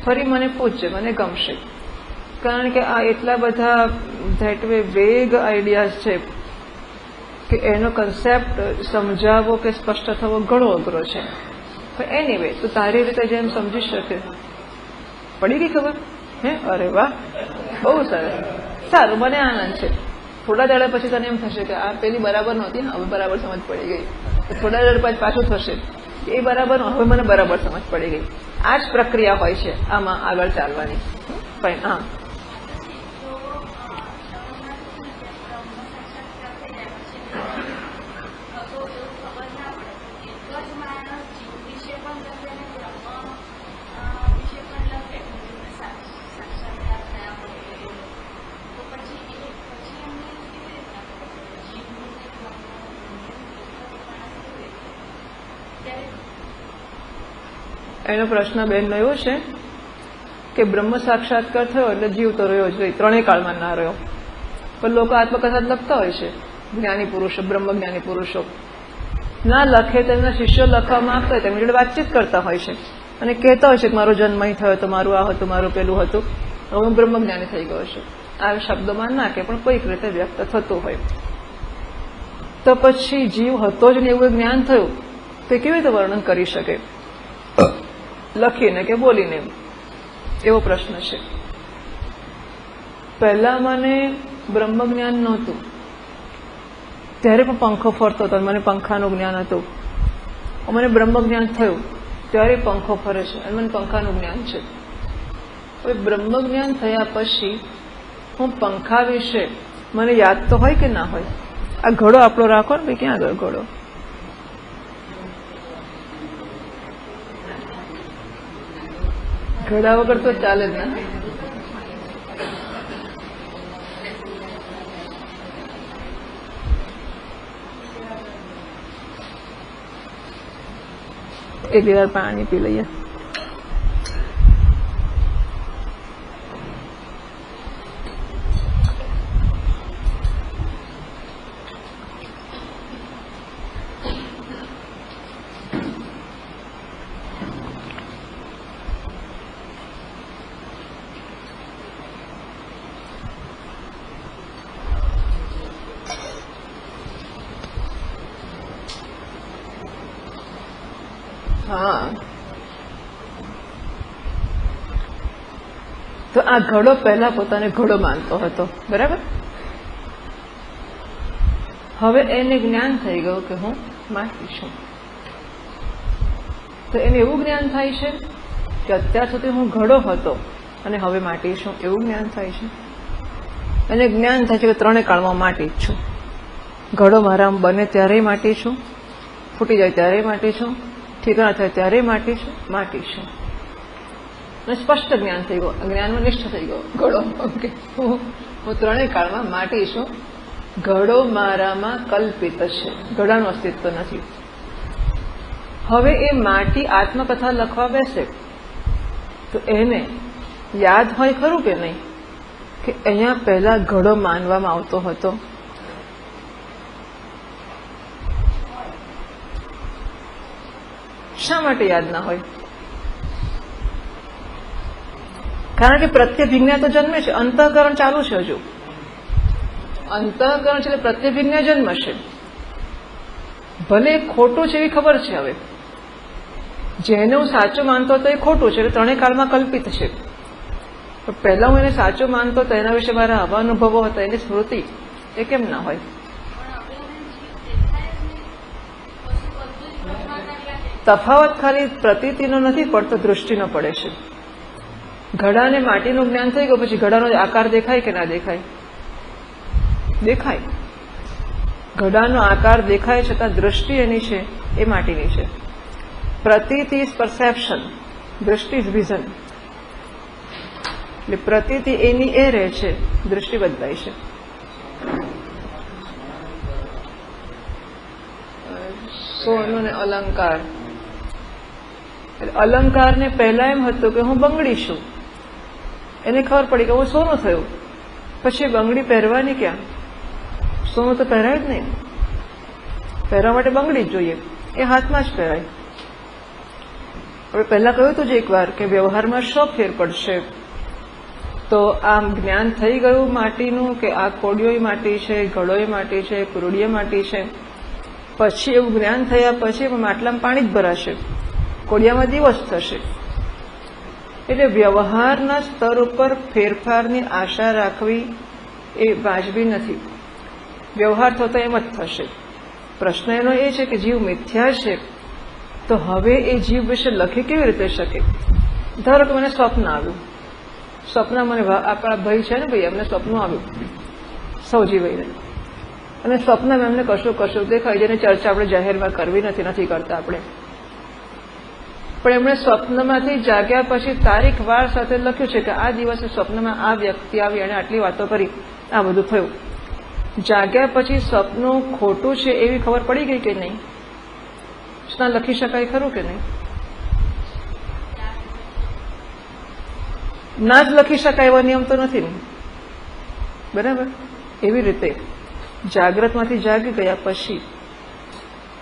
ફરી મને પૂછજે, મને ગમશે. કારણ કે આ એટલા બધા ધેટ વે વેગ આઈડિયાઝ છે કે એનો કન્સેપ્ટ સમજાવવો કે સ્પષ્ટ થવો ઘણો અઘરો છે. પણ એનીવે તું તારી રીતે જેમ સમજી શકે. પડી ગઈ ખબર? હે, અરે વાહ, બહુ સરસ. સારું, મને આનંદ છે. થોડા દાડા પછી તને એમ થશે કે આ પેલી બરાબર નહોતી ને, હવે બરાબર સમજ પડી ગઈ. થોડા દાડા પછી પાછું થશે એ બરાબર, હવે મને બરાબર સમજ પડી ગઈ. આ જ પ્રક્રિયા હોય છે આમાં આગળ ચાલવાની. ફાઇન. હા, એનો પ્રશ્ન બેન એવો છે કે બ્રહ્મ સાક્ષાત્કાર થયો એટલે જીવ તો રહ્યો જ નહીં, ત્રણેય કાળમાં ના રહ્યો. પણ લોકો આત્મકથા લખતા હોય છે, જ્ઞાની પુરુષો, બ્રહ્મ જ્ઞાની પુરુષો ના લખે તેમના શિષ્યો લખવા માંગતા હોય, તેમની જોડે વાતચીત કરતા હોય છે અને કહેતા હોય છે કે મારો જન્મ અહીં થયો તો મારું આ હતું, મારું પેલું હતું, હવે હું બ્રહ્મ જ્ઞાની થઈ ગયો છું. આ શબ્દોમાં ના કે પણ કોઈક રીતે વ્યક્ત થતું હોય. તો પછી જીવ હતો જ ને એવું જ્ઞાન થયું તો કેવી રીતે વર્ણન કરી શકે, લખીને કે બોલીને? એવો પ્રશ્ન છે. પહેલા મને બ્રહ્મ જ્ઞાન નહોતું, ત્યારે પણ પંખો ફરતો હતો, મને પંખાનું જ્ઞાન હતું. મને બ્રહ્મ જ્ઞાન થયું ત્યારે પંખો ફરે છે અને મને પંખાનું જ્ઞાન છે. હવે બ્રહ્મ જ્ઞાન થયા પછી હું પંખા વિશે મને યાદ તો હોય કે ના હોય? આ ઘડો આપણો રાખો ને ભાઈ, ક્યાં ગયો ઘડો? ઘડા વગર તો ચાલે જ ના. એક વાર પાણી પી લઈએ. હા, તો આ ઘડો પહેલા પોતાને ઘડો માનતો હતો, બરાબર? હવે એને જ્ઞાન થઈ ગયું કે હું માટી છું. તો એને એવું જ્ઞાન થાય છે કે અત્યાર સુધી હું ઘડો હતો અને હવે માટી છું, એવું જ્ઞાન થાય છે. અને જ્ઞાન થાય છે કે ત્રણેય કાળમાં માટી જ છું. ઘડો મારા બને ત્યારે માટી છું, ફૂટી જાય ત્યારે માટી છું, ઠીકણા થાય ત્યારે માટી છું. અને સ્પષ્ટ જ્ઞાન થઈ ગયું, જ્ઞાનમાં નિષ્ઠ થઈ ગયો ઘડો. ઓકે, હું ત્રણેય કાળમાં માટી છું. ઘડો મારામાં કલ્પિત છે, ઘડાનું અસ્તિત્વ નથી. હવે એ માટી આત્મકથા લખવા બેસે તો એને યાદ હોય ખરું કે નહીં કે અહીંયા પહેલા ઘડો માનવામાં આવતો હતો? શા માટે યાદ ના હોય? કારણ કે પ્રત્યભિજ્ઞા તો જન્મે છે, અંતઃકરણ ચાલુ છે. હજુ અંતઃકરણ છે એટલે પ્રત્યભિજ્ઞા જન્મશે. ભલે ખોટું છે એવી ખબર છે. હવે જેને હું સાચું માનતો હતો એ ખોટું છે એટલે ત્રણેય કાળમાં કલ્પિત છે. પણ પહેલા હું એને સાચું માનતો હતો, એના વિશે મારા આવા અનુભવો હતા, એની સ્મૃતિ એ કેમ ના હોય? તફાવત ખાલી પ્રતીતિનો નથી પડતો, દૃષ્ટિનો પડે છે. ઘડાને માટીનું જ્ઞાન થઈ ગયું પછી ઘડાનો આકાર દેખાય કે ના દેખાય? દેખાય. ઘડાનો આકાર દેખાય છતાં દૃષ્ટિ એની છે એ માટીની છે. પ્રતીતિ ઇઝ પરસેપ્શન, દૃષ્ટિ ઇઝ વિઝન. એટલે પ્રતીતિ એની એ રહે છે, દૃષ્ટિ બદલાય છે. સોનું ને અલંકાર અલંકારને પહેલા એમ હતું કે હું બંગડી છું, એને ખબર પડી કે હું સોનું થયું, પછી બંગડી પહેરવાની ક્યાં? સોનું તો પહેરાય જ નહીં, પહેરવા માટે બંગડી જ જોઈએ, એ હાથમાં જ પહેરાય. હવે પહેલા કહ્યું હતું જ એકવાર કે વ્યવહારમાં શો ફેર પડશે. તો આમ જ્ઞાન થઈ ગયું માટીનું કે આ કોડિયોય માટી છે, ઘડોય માટી છે, કુરડીએ માટી છે. પછી એવું જ્ઞાન થયા પછી માટલામાં પાણી જ ભરાશે, કોડિયામાં દિવસ થશે. એટલે વ્યવહારના સ્તર ઉપર ફેરફારની આશા રાખવી એ વાજબી નથી. વ્યવહાર થતો એમ જ થશે. પ્રશ્ન એનો એ છે કે જીવ મિથ્યા છે, તો હવે એ જીવ વિશે લખી કેવી રીતે શકે? ધારો કે મને સ્વપ્ન આવ્યું, સ્વપ્ન મને આપણા ભાઈ છે ને ભાઈ, એમને સ્વપ્ન આવ્યું સૌજીભાઈને, અને સ્વપ્નમાં એમને કશું દેખાય, જેની ચર્ચા આપણે જાહેરમાં કરવી નથી કરતા આપણે. પણ એમણે સ્વપ્નમાંથી જાગ્યા પછી તારીખ વાર સાથે લખ્યું છે કે આ દિવસે સ્વપ્નમાં આ વ્યક્તિ આવી અને આટલી વાતો કરી, આ બધું થયું. જાગ્યા પછી સ્વપ્નું ખોટું છે એવી ખબર પડી ગઈ કે નહીં? લખી શકાય ખરું કે નહીં? ના જ લખી શકાય એવો નિયમ તો નથી ને, બરાબર? એવી રીતે જાગ્રતમાંથી જાગી ગયા પછી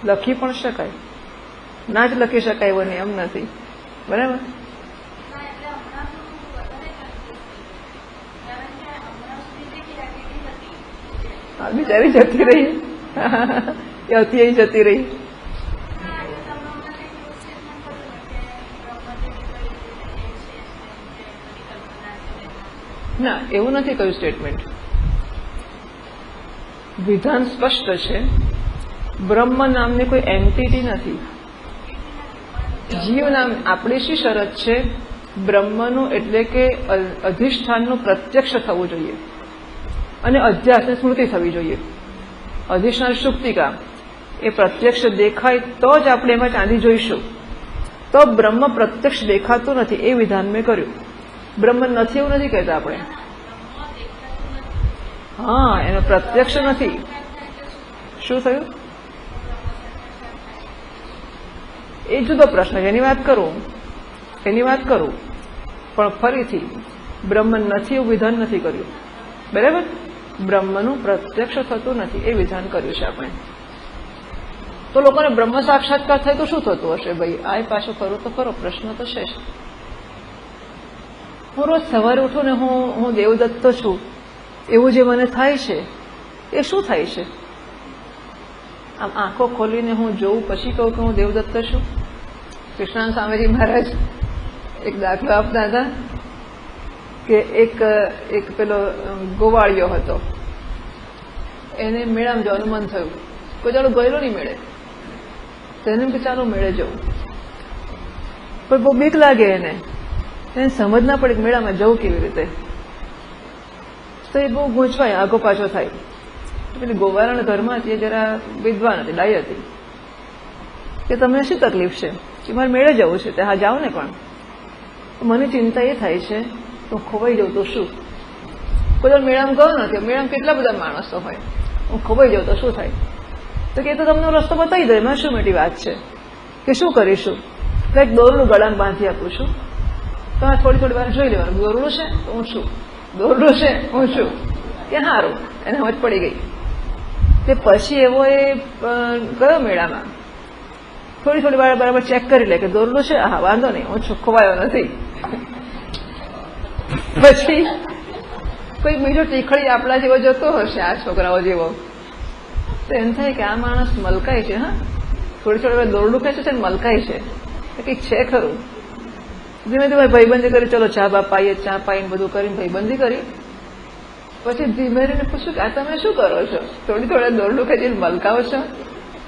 લખી પણ શકાય, ના જ લખી શકાય એવો નિયમ નથી, બરાબર? બિચારી જતી રહી, એ હતી જતી રહી. ના, એવું નથી કહ્યું સ્ટેટમેન્ટ. વિધાન સ્પષ્ટ છે. બ્રહ્મ નામની કોઈ એન્ટિટી નથી. જીવ નામ આપણી શી શરત છે? બ્રહ્મનું એટલે કે અધિષ્ઠાનનું પ્રત્યક્ષ થવું જોઈએ અને અધ્યાસની સ્મૃતિ થવી જોઈએ. અધિષ્ઠાન સુપ્તિકા એ પ્રત્યક્ષ દેખાય તો જ આપણે એમાં ચાંદી જોઈશું. તો બ્રહ્મ પ્રત્યક્ષ દેખાતું નથી એ વિધાન મેં કર્યું. બ્રહ્મ નથી એવું નથી કહેતા આપણે. હા, એનો પ્રત્યક્ષ નથી. શું થયું? એ જુદો પ્રશ્ન છે, એની વાત કરું. પણ ફરીથી બ્રહ્મ નથી એવું વિધાન નથી કર્યું, બરાબર? બ્રહ્મનું પ્રત્યક્ષ થતું નથી એ વિધાન કર્યું છે આપણે. તો લોકોને બ્રહ્મ સાક્ષાત્કાર થાય તો શું થતું હશે ભાઈ? આ પાછું ખરું તો ખરો પ્રશ્ન તો છે જ. હું રોજ સવારે ઉઠું ને હું દેવદત્ત છું એવું જે મને થાય છે એ શું થાય છે? આમ આંખો ખોલીને હું જોઉં પછી કહું કે હું દેવદત્ત છું. કૃષ્ણાન સ્વામીજી મહારાજ એક દાખલો આપતા હતા કે એક પેલો ગોવાળિયો હતો, એને મેળામાં જવાનું મન થયું. કોઈ ચાલો ગયેલો નહીં મેળે, તો એને કે ચાલો મેળે જવું, પણ બહુ બીક લાગે એને સમજ ના પડે મેળામાં જવું કેવી રીતે. તો એ બહુ ગૂંચવાય, આગો પાછો થાય. પેલી ગોવારણ ઘરમાં હતી, જરા વિદ્વાન હતી, ડાઈ હતી. કે તમને શું તકલીફ છે? કે મારે મેળે જવું છે. હા, જાઓ ને, પણ મને ચિંતા એ થાય છે તો ખોવાઈ જવું તો શું? કોઈ મેળામાં ગયો નથી, મેળામાં કેટલા બધા માણસો હોય, હું ખોવાઈ જાઉં તો શું થાય? તો કે તો તમને રસ્તો બતાવી દો, એમાં શું મોટી વાત છે? કે શું કરીશું? કંઈક દોરડું ગળામાં બાંધી આપું છું, તમે થોડી વાર જોઈ લેવાનું. દોરડું છે તો હું છું, દોરડું છે હું છું. કે સારું, એને સમજ પડી ગઈ. તે પછી એવો એ ગયો મેળામાં, થોડી વાર બરાબર ચેક કરી લે કે દોરડું છે, હા વાંધો નહીં, હું છું, ખોવાયો નથી. પછી કોઈ બીજો ટીખળી આપણા જેવો જતો હશે, આ છોકરાઓ જેવો, તો એમ થાય કે આ માણસ મલકાય છે. હા, થોડી વાર દોરડું ખેંચે છે ને મલકાય છે, કંઈક છે ખરું. ધીમે ધીમે ભાઈબંધી કરી, ચલો ચા બા પાઈએ, ચા પાઈને બધું કરીને ભાઈબંધી કરી. પછી ધીમે રહીને પૂછ્યું કે આ તમે શું કરો છો? થોડી દોરડું ખેંચીને મલકાવો છો?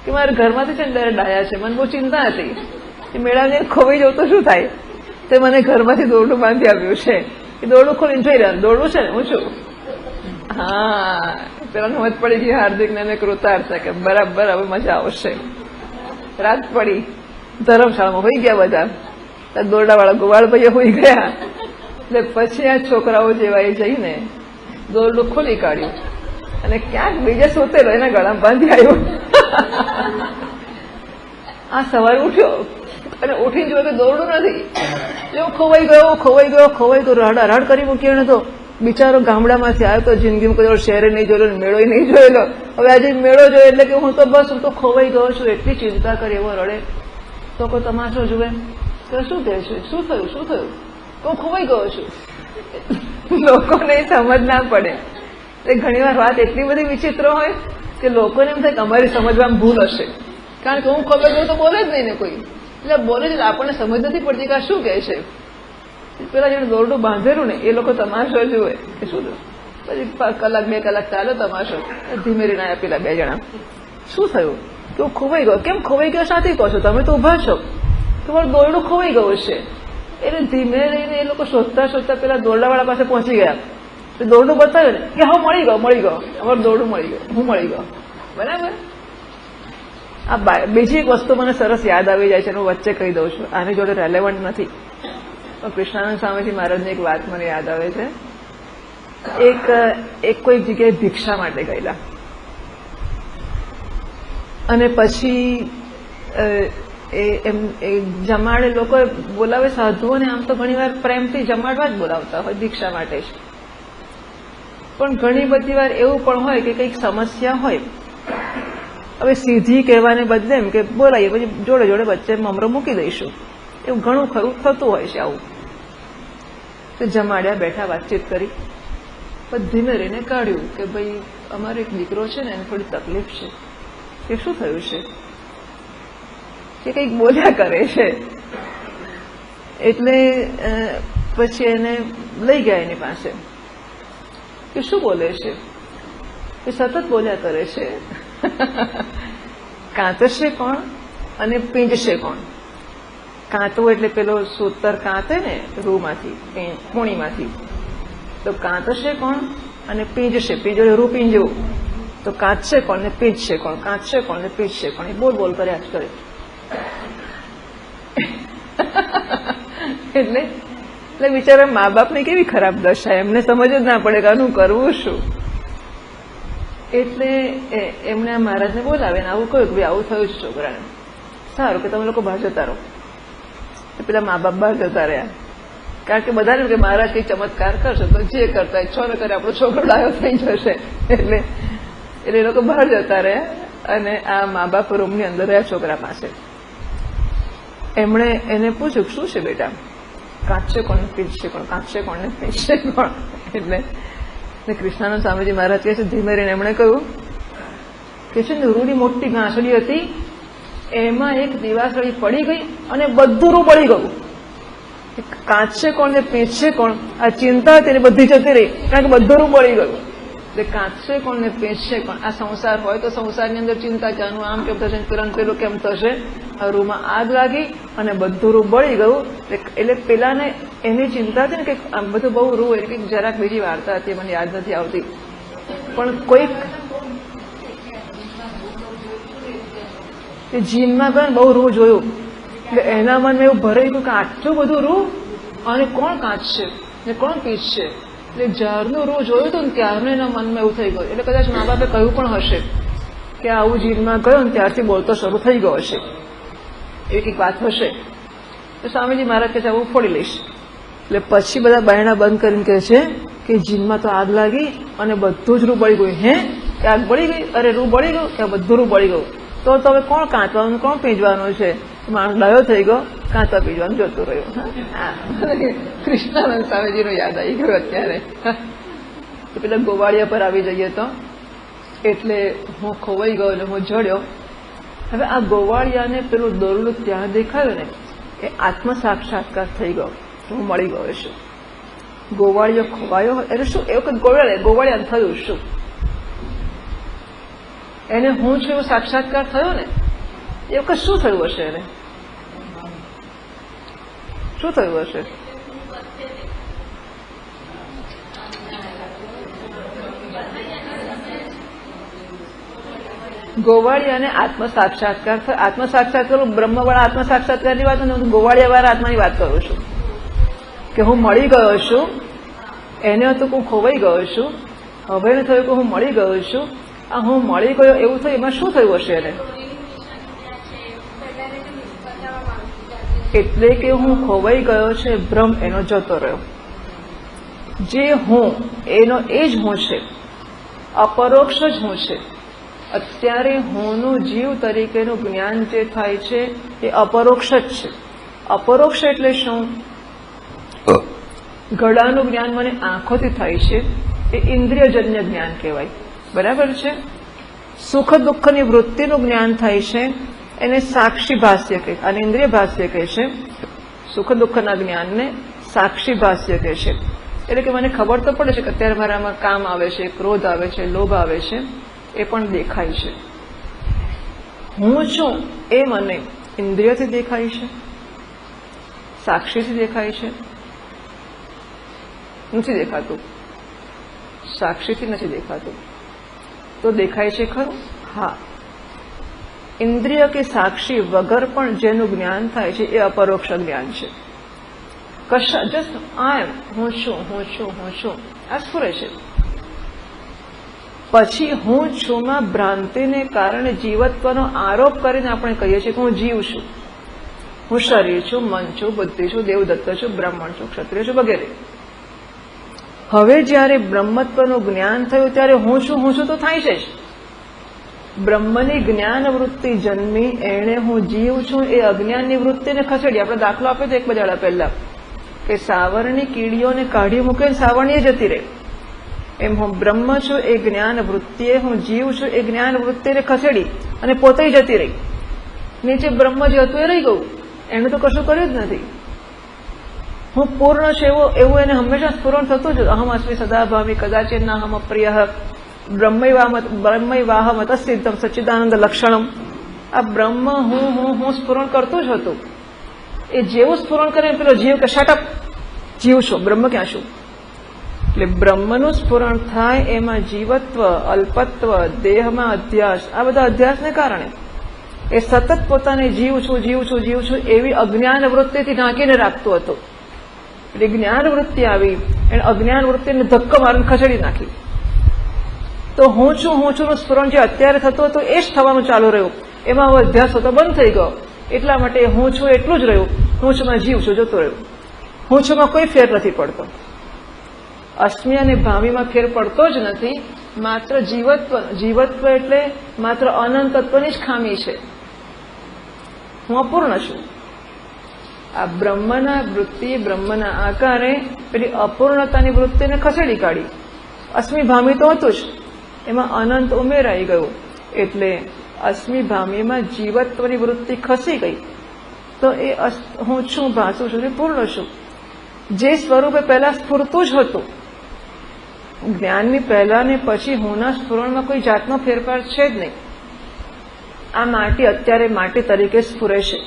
કે મારા ઘરમાંથી છે ને ત્યારે ડાયા છે, મને બહુ ચિંતા હતી કે મેળાને ખોવાઈ જવું તો શું થાય? તે મને ઘરમાંથી દોરડું બાંધી આપ્યું છે કે દોરડું ખોલીને જોઈ રહ્યા, દોરડું છે ને હું છું. હા, પેલા સમજ પડી ગઈ હાર્દિકને એને કૃતાર્થ કે બરાબર હવે મજા આવશે. રાત પડી, ધર્મશાળામાં હોઈ ગયા બધા, દોરડાવાળા ગોવાળ ભાઈઓ હોઈ ગયા. એટલે પછી આ છોકરાઓ જેવા એ જઈને દોરડું ખોલી કાઢ્યું અને ક્યાંક બીજે સોતેલો એના ગળામાં બાંધી આવ્યો. આ સવારે ઉઠ્યો, અને ઉઠીને જોયું કે દોરડું નથી. એવું ખોવાઈ ગયો રાડ કરી મૂકી. એને તો બિચારો ગામડામાંથી આવ્યો તો જિંદગીમાં કોઈ શહેરે નહીં જોયેલો, મેળો નહીં જોયેલો. હવે આજે મેળો જોયો એટલે કે હું તો ખોવાઈ ગયો છું. એટલી ચિંતા કરી, એવો રડે. તો કોઈ તમાશો જુએ તો શું કહે છે, શું થયું? તો ખોવાઈ ગયો છું. લોકોને સમજ ના પડે. ઘણી વાર વાત એટલી બધી વિચિત્ર હોય કે લોકોને એમ થાય કે અમારી સમજવામાં ભૂલ હશે, કારણ કે હું ખબર ગયું તો બોલે જ નહીં ને કોઈ. એટલે બોલે છે આપણને સમજ નથી પડતી કે આ શું કહે છે. પેલા જેને દોરડું બાંધેલું ને એ લોકો તમાશો જુએ કે શું. પછી કલાક 2 કલાક ચાલે તમાશો. ધીમે રહીને આવ્યા પેલા 2 જણા. શું થયું? કે હું ખોવાઈ ગયો. કેમ ખોવાઈ ગયો? સાથે કહો છો તમે તો ઉભા છો, તમારું દોરડું ખોવાઈ ગયું છે. એટલે ધીમે રહીને એ લોકો શોધતા પેલા દોરડાવાળા પાસે પહોંચી ગયા. દોરડું બતાવ્યું ને કે હા મળી ગયો, અમારું દોરડું મળી ગયું, હું મળી ગયો. બરાબર. આ બીજી એક વસ્તુ મને સરસ યાદ આવી જાય છે, હું વચ્ચે કહી દઉં છું, આની જોડે રેલેવન્ટ નથી. કૃષ્ણાનંદ સ્વામીજી મહારાજની એક વાત મને યાદ આવે છે. એક કોઈ જગ્યાએ ભિક્ષા માટે ગયેલા અને પછી જમાડે લોકો બોલાવે સાધુઓને. આમ તો ઘણી વાર પ્રેમથી જમાડવા જ બોલાવતા હોય ભિક્ષા માટે જ, પણ ઘણી બધી વાર એવું પણ હોય કે કંઈક સમસ્યા હોય. હવે સીધી કહેવાને બદલે એમ કે બોલાવીએ, પછી જોડે વચ્ચે મમરો મૂકી દઈશું. એવું ઘણું ખરું થતું હોય છે આવું. તો જમાડ્યા, બેઠા, વાતચીત કરી, પછી ધીમે રહીને કાઢ્યું કે ભાઈ અમારો એક દીકરો છે ને એને થોડી તકલીફ છે. કે શું થયું છે? કે કંઈક બોલ્યા કરે છે. એટલે પછી એને લઈ ગયા એની પાસે. કે શું બોલે છે? કે સતત બોલ્યા કરે છે, કાંતશે કોણ અને પીંજશે કોણ. કાંતવું એટલે પેલો સૂતર કાંતે ને રૂમાંથી, પૂણીમાંથી. તો કાંતશે કોણ અને પીંજશે, પીંજોડે રૂ પીંજવું. તો કાંતશે કોણ ને પીંજશે કોણ, કાંતશે કોણ ને પીંજશે કોણ. એ બોલ કર્યા જ કરે. એટલે બિચારા મા બાપની કેવી ખરાબ દશા, એમને સમજ જ ના પડે કે આનું કરવું શું. એટલે એમણે આ મહારાજને બોલાવે ને આવું કહ્યું કે ભાઈ આવું થયું છે છોકરાને. સારું કે તમે લોકો બહાર જતા રહો. પેલા મા બાપ બહાર જતા રહ્યા, કારણ કે બધાને કે મહારાજ કઈ ચમત્કાર કરશે તો જે કરતા છો ને કરે આપણો છોકરો ડાયો થઈ જશે. એટલે એ લોકો બહાર જતા રહ્યા અને આ મા બાપ રૂમની અંદર રહ્યા છોકરા પાસે. એમણે એને પૂછ્યું શું છે બેટા? કાંચશે કોણ ને પીંજશે કોણ, કાંચશે કોણ ને પીંજશે કોણ. એટલે કૃષ્ણાનંદ સ્વામીજી મહારાજ કહે છે ધીમે રહીને એમણે કહ્યું કે છે ને રૂની મોટી ઘાસડી હતી, એમાં એક દિવાસળી પડી ગઈ અને બધું રૂ બળી ગયું. કાંચશે કોણ ને પીંજશે કોણ, આ ચિંતા હતી ને બધી જતી રહી, કારણ કે બધું રૂ બળી ગયું. એટલે કાંચશે કોણ ને પીંજશે કોણ. આ સંસાર હોય તો સંસારની અંદર ચિંતા કે આનું આમ કેમ થશે, પેલું કેમ થશે. આ રૂમાં આગ લાગી અને બધું રૂ બળી ગયું. એટલે પેલાને એની ચિંતા હતી ને કે આમ બધું બહુ રૂ, એટલે જરાક બીજી વાર્તા હતી મને યાદ નથી આવતી, પણ કોઈક જીનમાં ગયો બહુ રૂ જોયું એટલે એના મનમાં એવું ભરાઈ ગયું કે આટલું બધું રૂ અને કોણ કાંચશે ને કોણ પીસશે. એટલે જ્યારનું રૂ જોયું હતું ને ત્યારનું એના મનમાં એવું થઈ ગયું. એટલે કદાચ મા બાપે કહ્યું પણ હશે કે આવું જીનમાં ગયો ને ત્યારથી બોલતો શરૂ થઈ ગયો હશે, એવી કંઈક વાત હશે. તો સ્વામીજી મહારાજ કહે છે હું ફોડી લઈશ. એટલે પછી બધા બાયણા બંધ કરીને કહે છે કે જીનમાં તો આગ લાગી અને બધું જ રૂ બળી ગયું. હે કે આગ બળી ગઈ? અરે રૂ બળી ગયું કે બધું રૂ બળી ગયું. તો હવે કોણ કાંતવાનું કોણ પીંજવાનું છે? માણસ ડાયો થઈ ગયો, કાંતા પીંજવાનું જતું રહ્યું. કૃષ્ણાનંદ સ્વામીજીનું યાદ આવી ગયું અત્યારે. તો પેલા ગોવાળિયા પર આવી જઈએ તો એટલે હું ખોવાઈ ગયો એટલે હું જડ્યો. હવે આ ગોવાળિયાને પેલું દોરડું ત્યાં દેખાયું ને એ આત્મ સાક્ષાત્કાર થઈ ગયો, હું મળી ગયો છું. ગોવાળિયો ખોવાયો એટલે શું એવું ગોવાળિયા થયું શું? એને હું છું એવો સાક્ષાત્કાર થયો ને એ વખત શું થયું હશે? એને શું થયું હશે? ગોવાળિયાને આત્મ સાક્ષાત્કાર થયો. આત્મ સાક્ષાત્કાર બ્રહ્મવાળા આત્મ સાક્ષાત્કારની વાત નથી, ગોવાળિયા વાળા આત્માની વાત કરું છું કે હું મળી ગયો છું. એને હતું હું ખોવાઈ ગયો છું, હવે એને થયું કે હું મળી ગયો છું. આ હું મળી ગયો એવું થયું, એમાં શું થયું હશે? એને એટલે કે હું ખોવાઈ ગયો છે, ભ્રમ એનો જતો રહ્યો. જે હું એનો એ જ હું છે, અપરોક્ષ જ હું છે. અત્યારે હુંનું જીવ તરીકેનું જ્ઞાન જે થાય છે એ અપરોક્ષ જ છે. અપરોક્ષ એટલે શું? ઘડાનું જ્ઞાન મને આંખોથી થાય છે, એ ઇન્દ્રિયજન્ય જ્ઞાન કહેવાય. બરાબર છે? સુખ દુઃખની વૃત્તિનું જ્ઞાન થાય છે, એને સાક્ષી ભાષ્ય કહે, અને ઇન્દ્રિય ભાષ્ય કહે છે. સુખ દુઃખના જ્ઞાનને સાક્ષી ભાષ્ય કહે છે. એટલે કે મને ખબર તો પડે છે કે અત્યારે મારામાં કામ આવે છે, ક્રોધ આવે છે, લોભ આવે છે, એ પણ દેખાય છે. હું છું એ મને ઇન્દ્રિયથી દેખાય છે, સાક્ષીથી દેખાય છે? નથી દેખાતું. સાક્ષીથી નથી દેખાતું. તો દેખાય છે ખરું? હા. ઇન્દ્રિય કે સાક્ષી વગર પણ જેનું જ્ઞાન થાય છે એ અપરોક્ષ જ્ઞાન છે. કશા જસ્ટ આઈ એમ, હું છું, હું છું, હું છું, આ સ્ફુરે છે. પછી હું છુંમાં ભ્રાંતિને કારણે જીવત્વનો આરોપ કરીને આપણે કહીએ છીએ કે હું જીવ છું, હું શરીર છું, મન છું, બુદ્ધિ છું, દેવદત્ત છું, બ્રાહ્મણ છું, ક્ષત્રિય છું વગેરે. હવે જ્યારે બ્રહ્મત્વનું જ્ઞાન થયું ત્યારે હું છું તો થાય છે જ. બ્રહ્મની જ્ઞાન વૃત્તિ જન્મી, એણે હું જીવ છું એ અજ્ઞાનની વૃત્તિને ખસેડી. આપણે દાખલો આપ્યો તો એક બજાડા પહેલા કે સાવરણી કીડીઓને કાઢી મૂકે, સાવરણી જતી રહે. એમ હું બ્રહ્મ છું એ જ્ઞાન વૃત્તિએ હું જીવ છું એ જ્ઞાન વૃત્તિને ખસેડી અને પોતે જતી રહી. નીચે બ્રહ્મ જે હતું એ રહી ગયું. એનું તો કશું કર્યું જ નથી. હું પૂર્ણ છું એવું એને હંમેશા સ્ફુરણ થતું જ. અહમ અસ્મિ સદાભાવી કદાચિન નાહમ અપ્રિય બ્રહ્મૈવાહમ અતસિદ્ધમ સચ્ચિદાનંદ લક્ષણમ. આ બ્રહ્મ હું સ્ફુરણ કરતું જ હતું. એ જેવું સ્ફુરણ કરે પેલો જીવ કે શટઅપ, જીવ છું, બ્રહ્મ ક્યાં છું? એટલે બ્રહ્મનું સ્ફુરણ થાય એમાં જીવત્વ, અલ્પત્વ, દેહમાં અધ્યાસ, આ બધા અધ્યાસને કારણે એ સતત પોતાને જીવ છું, જીવ છું, જીવ છું એવી અજ્ઞાન વૃત્તિથી ઢાંકીને રાખતો હતો. એટલે જ્ઞાન વૃત્તિ આવી, એને અજ્ઞાન વૃત્તિને ધક્કો મારીને ખસેડી નાખી. તો હું છું નું સ્ફુરણ જે અત્યારે થતું હતું એ જ થવાનું ચાલુ રહ્યું. એમાં હવે અધ્યાસ તો બંધ થઈ ગયો. એટલા માટે હું છું એટલું જ રહ્યું. હું છુંમાં જીવ છું જતો રહ્યો. હું છુંમાં કોઈ ફેર નથી પડતો. અસ્મિ અને ભાવિમાં ફેર પડતો જ નથી. માત્ર જીવત્વ એટલે માત્ર અનંતત્વની જ ખામી છે. હું અપૂર્ણ છું. આ બ્રહ્મના વૃત્તિ, બ્રહ્મના આકારે પેલી અપૂર્ણતાની વૃત્તિને ખસેડી કાઢી. અસ્મિ ભામી તો હતું જ, એમાં અનંત ઉમેરાઈ ગયું. એટલે અસ્મિ ભામીમાં જીવત્વની વૃત્તિ ખસી ગઈ. તો એ હું છું, ભાસું છું, પૂર્ણ છું. જે સ્વરૂપે પહેલા સ્ફુરતું જ હતું. જ્ઞાનની પહેલા ને પછી હુંના સ્ફુરણમાં કોઈ જાતનો ફેરફાર છે જ નહીં. આ માટી અત્યારે માટી તરીકે સ્ફુરે છે.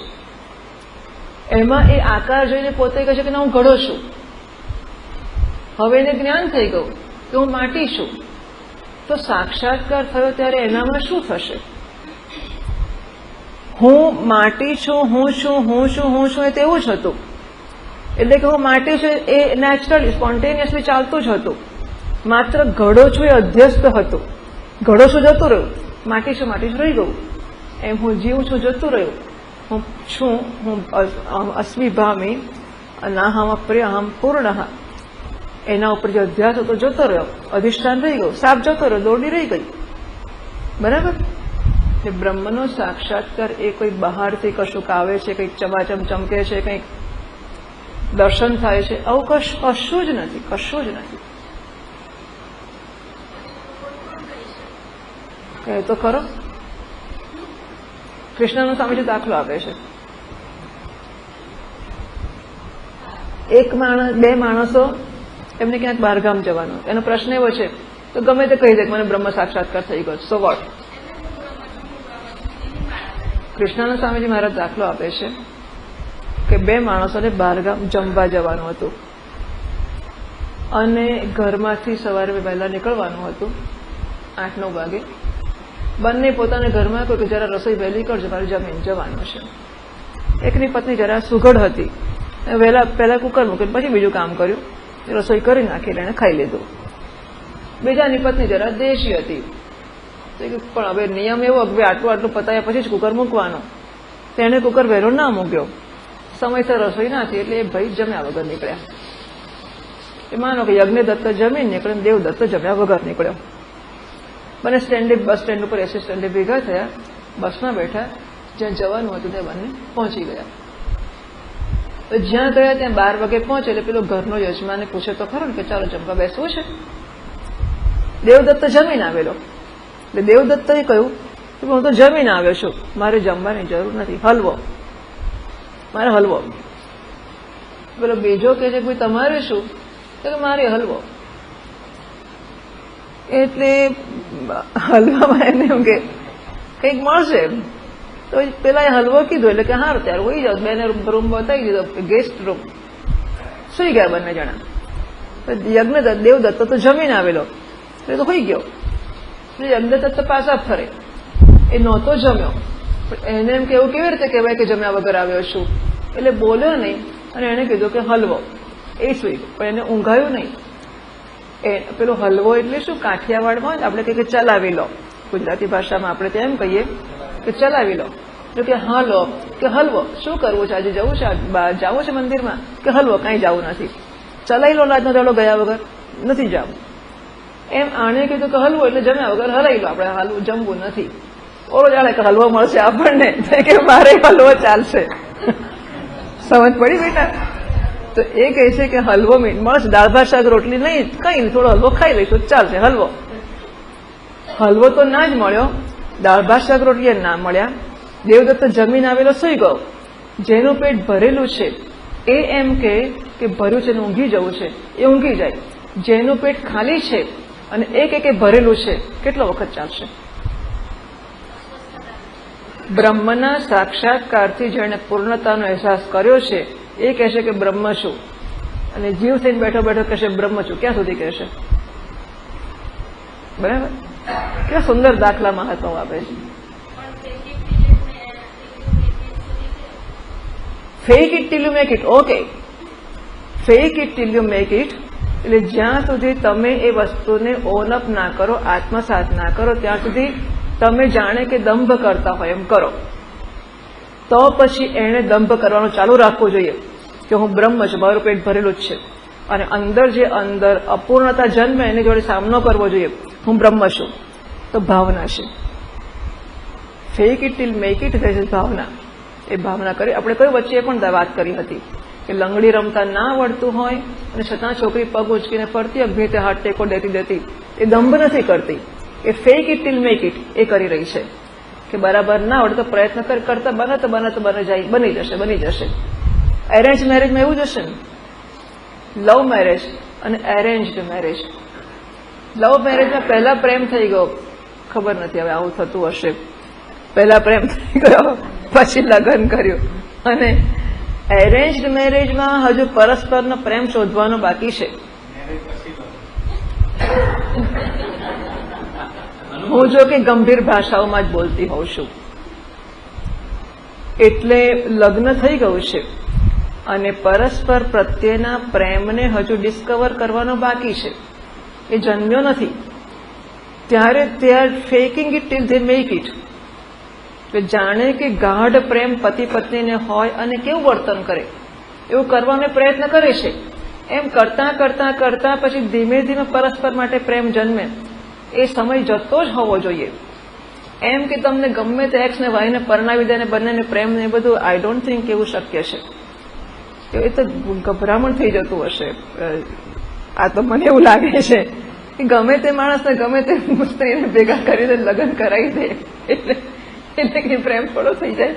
એમાં એ આકાર જોઈને પોતે કહે છે કે હું ઘડો છું. હવે એને જ્ઞાન થઈ ગયું કે હું માટી છું. તો સાક્ષાત્કાર થયો ત્યારે એનામાં શું થશે? હું માટી છું, હું છું, હું છું, હું છું એ તેવું જ હતું. એટલે કે હું માટી છું એ નેચરલી સ્પોન્ટેનિયસલી ચાલતું જ હતું. માત્ર ઘડો છું એ અધ્યસ્ત હતો. ઘડો છું જતું રહ્યું, માટી છું રહી ગયું. એમ હું જીવ છું જતું રહ્યું. હું છું, હું અસ્મિ ભામી નાહમ અપ્રિય અહમ પૂર્ણ. એના ઉપર જે અધ્યાસ હતો જતો રહ્યો, અધિષ્ઠાન રહી ગયું, સાપ જતો રહ્યો, દોરડી રહી ગઈ. બરાબર? એટલે બ્રહ્મનો સાક્ષાત્કાર એ કોઈ બહારથી કશુંક આવે છે, કંઈક ચમાચમ ચમકે છે, કંઈક દર્શન થાય છે, આવું કશું જ નથી. કશું જ નથી. કહે તો ખરો. કૃષ્ણનો સ્વામીજી દાખલો આપે છે. બે માણસો એમને ક્યાંક બહારગામ જવાનું. એનો પ્રશ્ન એવો છે તો ગમે તે કહી દે કે મને બ્રહ્મ સાક્ષાત્કાર થઈ ગયો. So what? કૃષ્ણનો સ્વામીજી મહારાજ દાખલો આપે છે કે બે માણસોને બહારગામ જમવા જવાનું હતું અને ઘરમાંથી સવારે વહેલા નીકળવાનું હતું 8-9 વાગે. બંને પોતાના ઘરમાં કહ્યું કે જરા રસોઈ વહેલી કરજો, મારે જમીન જવાનું છે. એકની પત્ની જરા સુઘડ હતી, પહેલા કુકર મૂકીને પછી બીજું કામ કર્યું, રસોઈ કરી નાખી, એને ખાઈ લીધું. બીજાની પત્ની જરા દેશી હતી. પણ હવે નિયમ એવો કે આટલું પતાયા પછી જ કુકર મૂકવાનો. તેણે કુકર વહેલો ના મૂક્યો. સમયસર રસોઈ ના થઈ એટલે એ ભાઈ જમ્યા વગર નીકળ્યા. એ માનો કે યજ્ઞદત્ત જમીને નીકળે, દેવદત્ત જમ્યા વગર નીકળ્યો. બંને સ્ટેન્ડે બસ સ્ટેન્ડ ઉપર એસી સ્ટેન્ડે ભેગા થયા, બસમાં બેઠા, જ્યાં જવાનું હતું ત્યાં બંને પહોંચી ગયા. તો જ્યાં ગયા ત્યાં 12 વાગે પહોંચે એટલે પેલો ઘરનો યજમાને પૂછે તો ખરો ને કે ચાલો જમવા બેસવું છે. દેવદત્ત જમીને આવેલો એટલે દેવદત્તએ કહ્યું કે હું તો જમીને આવ્યો છું, મારે જમવાની જરૂર નથી, હલવો, મારે હલવો. પેલો બીજો કે છે ભાઈ તમારે શું? તો કે મારે હલવો. એટલે હલવામાં એને એમ કે કંઈક મળશે, તો પેલા હલવો કીધો એટલે કે હારું ત્યારે હોઈ જાવ. બેને રૂમ બતાવી દીધો, ગેસ્ટ રૂમ. સુઈ ગયા બંને જણા. યજ્ઞદત્ત દેવદત્ત તો જમીને આવેલો એટલે તો હોઈ ગયો. યજ્ઞદત્ત પાછા ફરે, એ નહોતો જમ્યો, એને એમ કેવું કેવી રીતે કહેવાય કે જમ્યા વગર આવ્યો છું, એટલે બોલ્યો નહીં અને એને કીધું કે હલવો. એ સુઈ ગયો, પણ એને ઊંઘાયું નહીં. પેલો હલવો એટલે શું, કાઠિયાવાડમાં આપણે કહીએ કે ચલાવી લો, ગુજરાતી ભાષામાં આપણે તેમ કહીએ કે ચલાવી લો. તો કે હા લો, કે હલવો, શું કરવું છે આજે, જવું છે જવું છે મંદિરમાં, કે હલવો, કાંઈ જવું નથી, ચલાવી લો આજનો દાડો ગયા વગર નથી જવું. એમ આણે કીધું કે હલવો એટલે જમ્યા વગર હલાવી લો, આપણે હલવું જમવું નથી. ઓરો જાણે કે હલવો મળશે આપણને, કે મારે હલવો ચાલશે. સમજ પડી બેટા? તો એ કહે છે કે હલવો મળશે, દાળ ભાત શાક રોટલી નહીં, કઈ નહીં, થોડો હલવો ખાઈ લઈશું ચાલશે. હલવો હલવો તો ના જ મળ્યો, દાળ ભાત શાક રોટલી ના મળ્યા. દેવદત્ત જમીન આવેલો સુઈ ગયો. જેનું પેટ ભરેલું છે એ એમ કે ભર્યું છે ને ઊંઘી જવું છે, એ ઊંઘી જાય. જેનું પેટ ખાલી છે અને એ ભરેલું છે, કેટલો વખત ચાલશે? બ્રહ્મના સાક્ષાત્કારથી જેણે પૂર્ણતાનો અહેસાસ કર્યો છે એ કહેશે કે બ્રહ્મ છું, અને જીવ થઈને બેઠો બેઠો કહેશે બ્રહ્મ છું. ક્યાં સુધી કહેશે? બરાબર? કેવા સુંદર દાખલા મહાત્મા આપે છે. Fake it till you make it. Okay, fake it till you make it એટલે જ્યાં સુધી તમે એ વસ્તુને ઓન અપ ના કરો, આત્મસાત ના કરો, ત્યાં સુધી તમે જાણે કે દંભ કરતા હોય એમ કરો. તો પછી એને દંભ કરવાનું ચાલુ રાખવું જોઈએ કે હું બ્રહ્મ છું, મારું પેટ ભરેલું જ છે. અને અંદર જે અંદર અપૂર્ણતા જન્મે એની જોડે સામનો કરવો જોઈએ, હું બ્રહ્મ છું. તો ભાવના છે. Fake it till make it that is ભાવના. એ ભાવના કરી. આપણે કઈ વચ્ચે પણ વાત કરી હતી કે લંગડી રમતા ના આવડતું હોય અને છતાં છોકરી પગ ઉચકીને ફરતી, અભિતે હાથ ટેકો દેતી, એ દંભ નથી કરતી, એ fake it till make it એ કરી રહી છે. કે બરાબર ના આવડે તો પ્રયત્ન કરતા બની જશે. એરેન્જ મેરેજમાં એવું જ હશે ને, લવ મેરેજ અને એરેન્જડ મેરેજ. લવ મેરેજમાં પહેલા પ્રેમ થઈ ગયો, ખબર નથી હવે આવું થતું હશે, પહેલા પ્રેમ થઈ ગયો પછી લગ્ન કર્યું. અને એરેન્જડ મેરેજમાં હજુ પરસ્પરનો પ્રેમ શોધવાનો બાકી છે. હું જો કે ગંભીર ભાષાઓમાં જ બોલતી હોઉં છું. એટલે લગ્ન થઈ ગયું છે અને પરસ્પર પ્રત્યેના પ્રેમને હજુ ડિસ્કવર કરવાનો બાકી છે, એ જન્મ્યો નથી. ત્યારે they are faking it till they make it. કે જાણે કે ગાઢ પ્રેમ પતિ પત્નીને હોય અને કેવું વર્તન કરે એવું કરવાનો પ્રયત્ન કરે છે. એમ કરતા કરતા કરતા પછી ધીમે ધીમે પરસ્પર માટે પ્રેમ જન્મે. એ સમય જતો જ હોવો જોઈએ. એમ કે તમને ગમે તે એક્સ ને વાય ને પરણાવી દે ને બંનેને પ્રેમ ને બધું, આઈ ડોન્ટ થિંક એવું શક્ય છે. એ તો ગભરામણ થઈ જતું હશે. આ તો મને એવું લાગે છે કે ગમે તે માણસને ગમે તે સ્ત્રીને ભેગા કરીને લગ્ન કરાવી દે એટલે કે પ્રેમ થોડો થઈ જાય.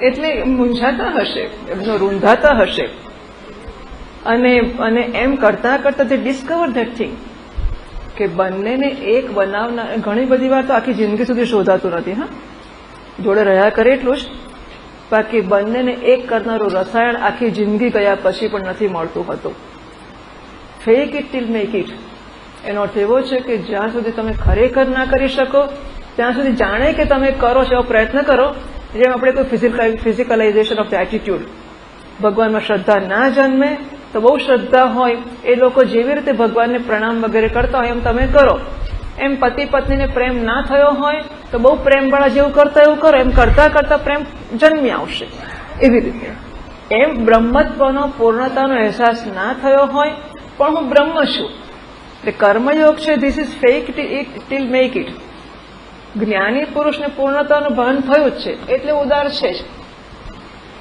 એટલે મૂંઝાતા હશે, એમનો રૂંધાતા હશે. અને એમ કરતા કરતા તે ડિસ્કવર ધેટ થિંગ કે બંનેને એક બનાવનાર. ઘણી બધી વાર તો આખી જિંદગી સુધી શોધાતું નથી. હા, જોડે રહ્યા કરે એટલું જ, બાકી બંનેને એક કરનારું રસાયણ આખી જિંદગી ગયા પછી પણ નથી મળતું હતું. Fake it till make it એનો અર્થ એવો છે કે જ્યાં સુધી તમે ખરેખર ના કરી શકો ત્યાં સુધી જાણે કે તમે કરો છો એવો પ્રયત્ન કરો. જેમ આપણે કોઈ ફિઝિકલાઇઝેશન ઓફ ધ એટીટ્યુડ. ભગવાનમાં શ્રદ્ધા ના જન્મે તો બહુ શ્રદ્ધા હોય એ લોકો જેવી રીતે ભગવાનને પ્રણામ વગેરે કરતા હોય એમ તમે કરો. એમ પતિ પત્નીને પ્રેમ ના થયો હોય તો બહુ પ્રેમવાળા જેવું કરતા એવું કરો. એમ કરતા કરતા પ્રેમ જન્મી આવશે. એવી રીતે એમ બ્રહ્મત્વનો પૂર્ણતાનો અહેસાસ ના થયો હોય પણ હું બ્રહ્મ છું. એટલે કર્મયોગ છે this is fake till make it. જ્ઞાની પુરુષને પૂર્ણતાનું ભાન થયું જ છે એટલે ઉદાર છે જ.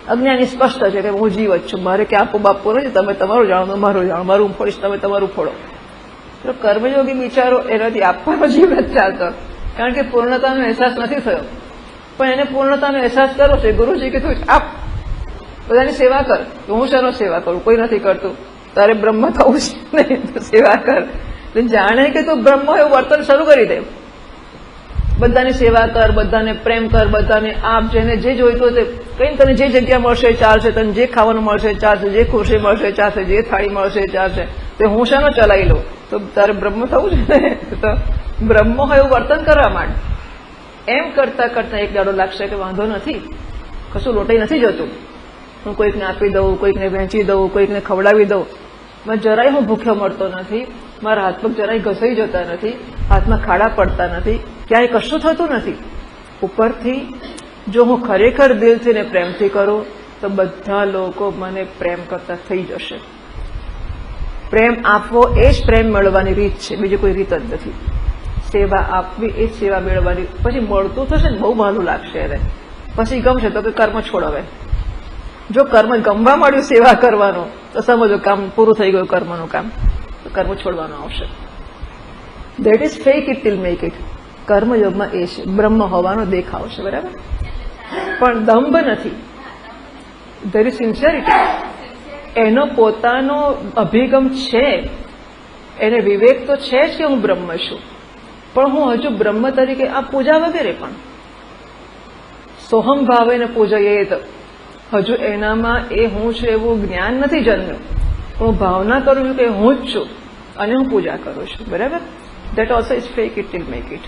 અજ્ઞાની સ્પષ્ટ છે કે હું જીવ જ છું, મારે કે આપો બાપો નથી, તમે તમારું જાણો મારું જાણો, મારું ફોડીશ તમે તમારું ફોડો. તો કર્મયોગી વિચારો એનાથી આપવાનો જીવ નથી ચાલતો, કારણ કે પૂર્ણતાનો અહેસાસ નથી થયો. પણ એને પૂર્ણતાનો અહેસાસ કરવો છે. ગુરુજી કીધું આપ બધાની સેવા કર. હું શાનો સેવા કરું? કોઈ નથી કરતું. તારે બ્રહ્મ થવું છે નહીં તો સેવા કર. જાણે કે તું બ્રહ્મ એવું વર્તન શરૂ કરી દે. બધાની સેવા કર, બધાને પ્રેમ કર, બધાને આપ, જેને જે જોઈતું તે કઈ તને જે જગ્યા મળશે ચાલશે, તને જે ખાવાનું મળશે ચાલશે, જે ખુરશી મળશે ચાલશે, જે થાળી મળશે ચાલશે. તો હું શાનો ચલાવી લઉં? તો તારે બ્રહ્મ થવું છે ને. તો બ્રહ્મ હોય એવું વર્તન કરવા માંડ. એમ કરતા કરતા એક દાડો લાગશે કે વાંધો નથી, કશું લોટાઈ નથી જતું. હું કોઈકને આપી દઉં, કોઈકને વહેંચી દઉં, કોઈકને ખવડાવી દઉં. મેં જરાય હું ભૂખ્યો મળતો નથી, મારા હાથ પગ જરાય ઘસાઈ જતા નથી, હાથમાં ખાડા પડતા નથી, ક્યાંય કશું થતું નથી. ઉપરથી જો હું ખરેખર દિલથી ને પ્રેમથી કરું તો બધા લોકો મને પ્રેમ કરતા થઈ જશે. પ્રેમ આપવો એ જ પ્રેમ મેળવવાની રીત છે, બીજી કોઈ રીત જ નથી. સેવા આપવી એ જ સેવા મેળવવાની. પછી મળતું થશે ને બહુ ભાલું લાગશે. એને પછી ગમશે તો કે કર્મ છોડવે. જો કર્મ ગમવા માંડ્યું સેવા કરવાનું તો સમજો કામ પૂરું થઈ ગયું, કર્મનું કામ. તો કર્મ છોડવાનું આવશે. That is fake it till make it. કર્મયોગમાં એ છે બ્રહ્મ હોવાનો દેખાવ છે, બરાબર, પણ દંભ નથી. There is sincerity. એનો પોતાનો અભિગમ છે, એને વિવેક તો છે જ કે હું બ્રહ્મ છું, પણ હું હજુ બ્રહ્મ તરીકે આ પૂજા વગેરે પણ સોહમ ભાવેને પૂજાઈએ તો હજુ એનામાં એ હું છું એવું જ્ઞાન નથી જન્મ્યું. પણ હું ભાવના કરું છું કે હું જ છું અને હું પૂજા કરું છું, બરાબર. That also is fake it till make it.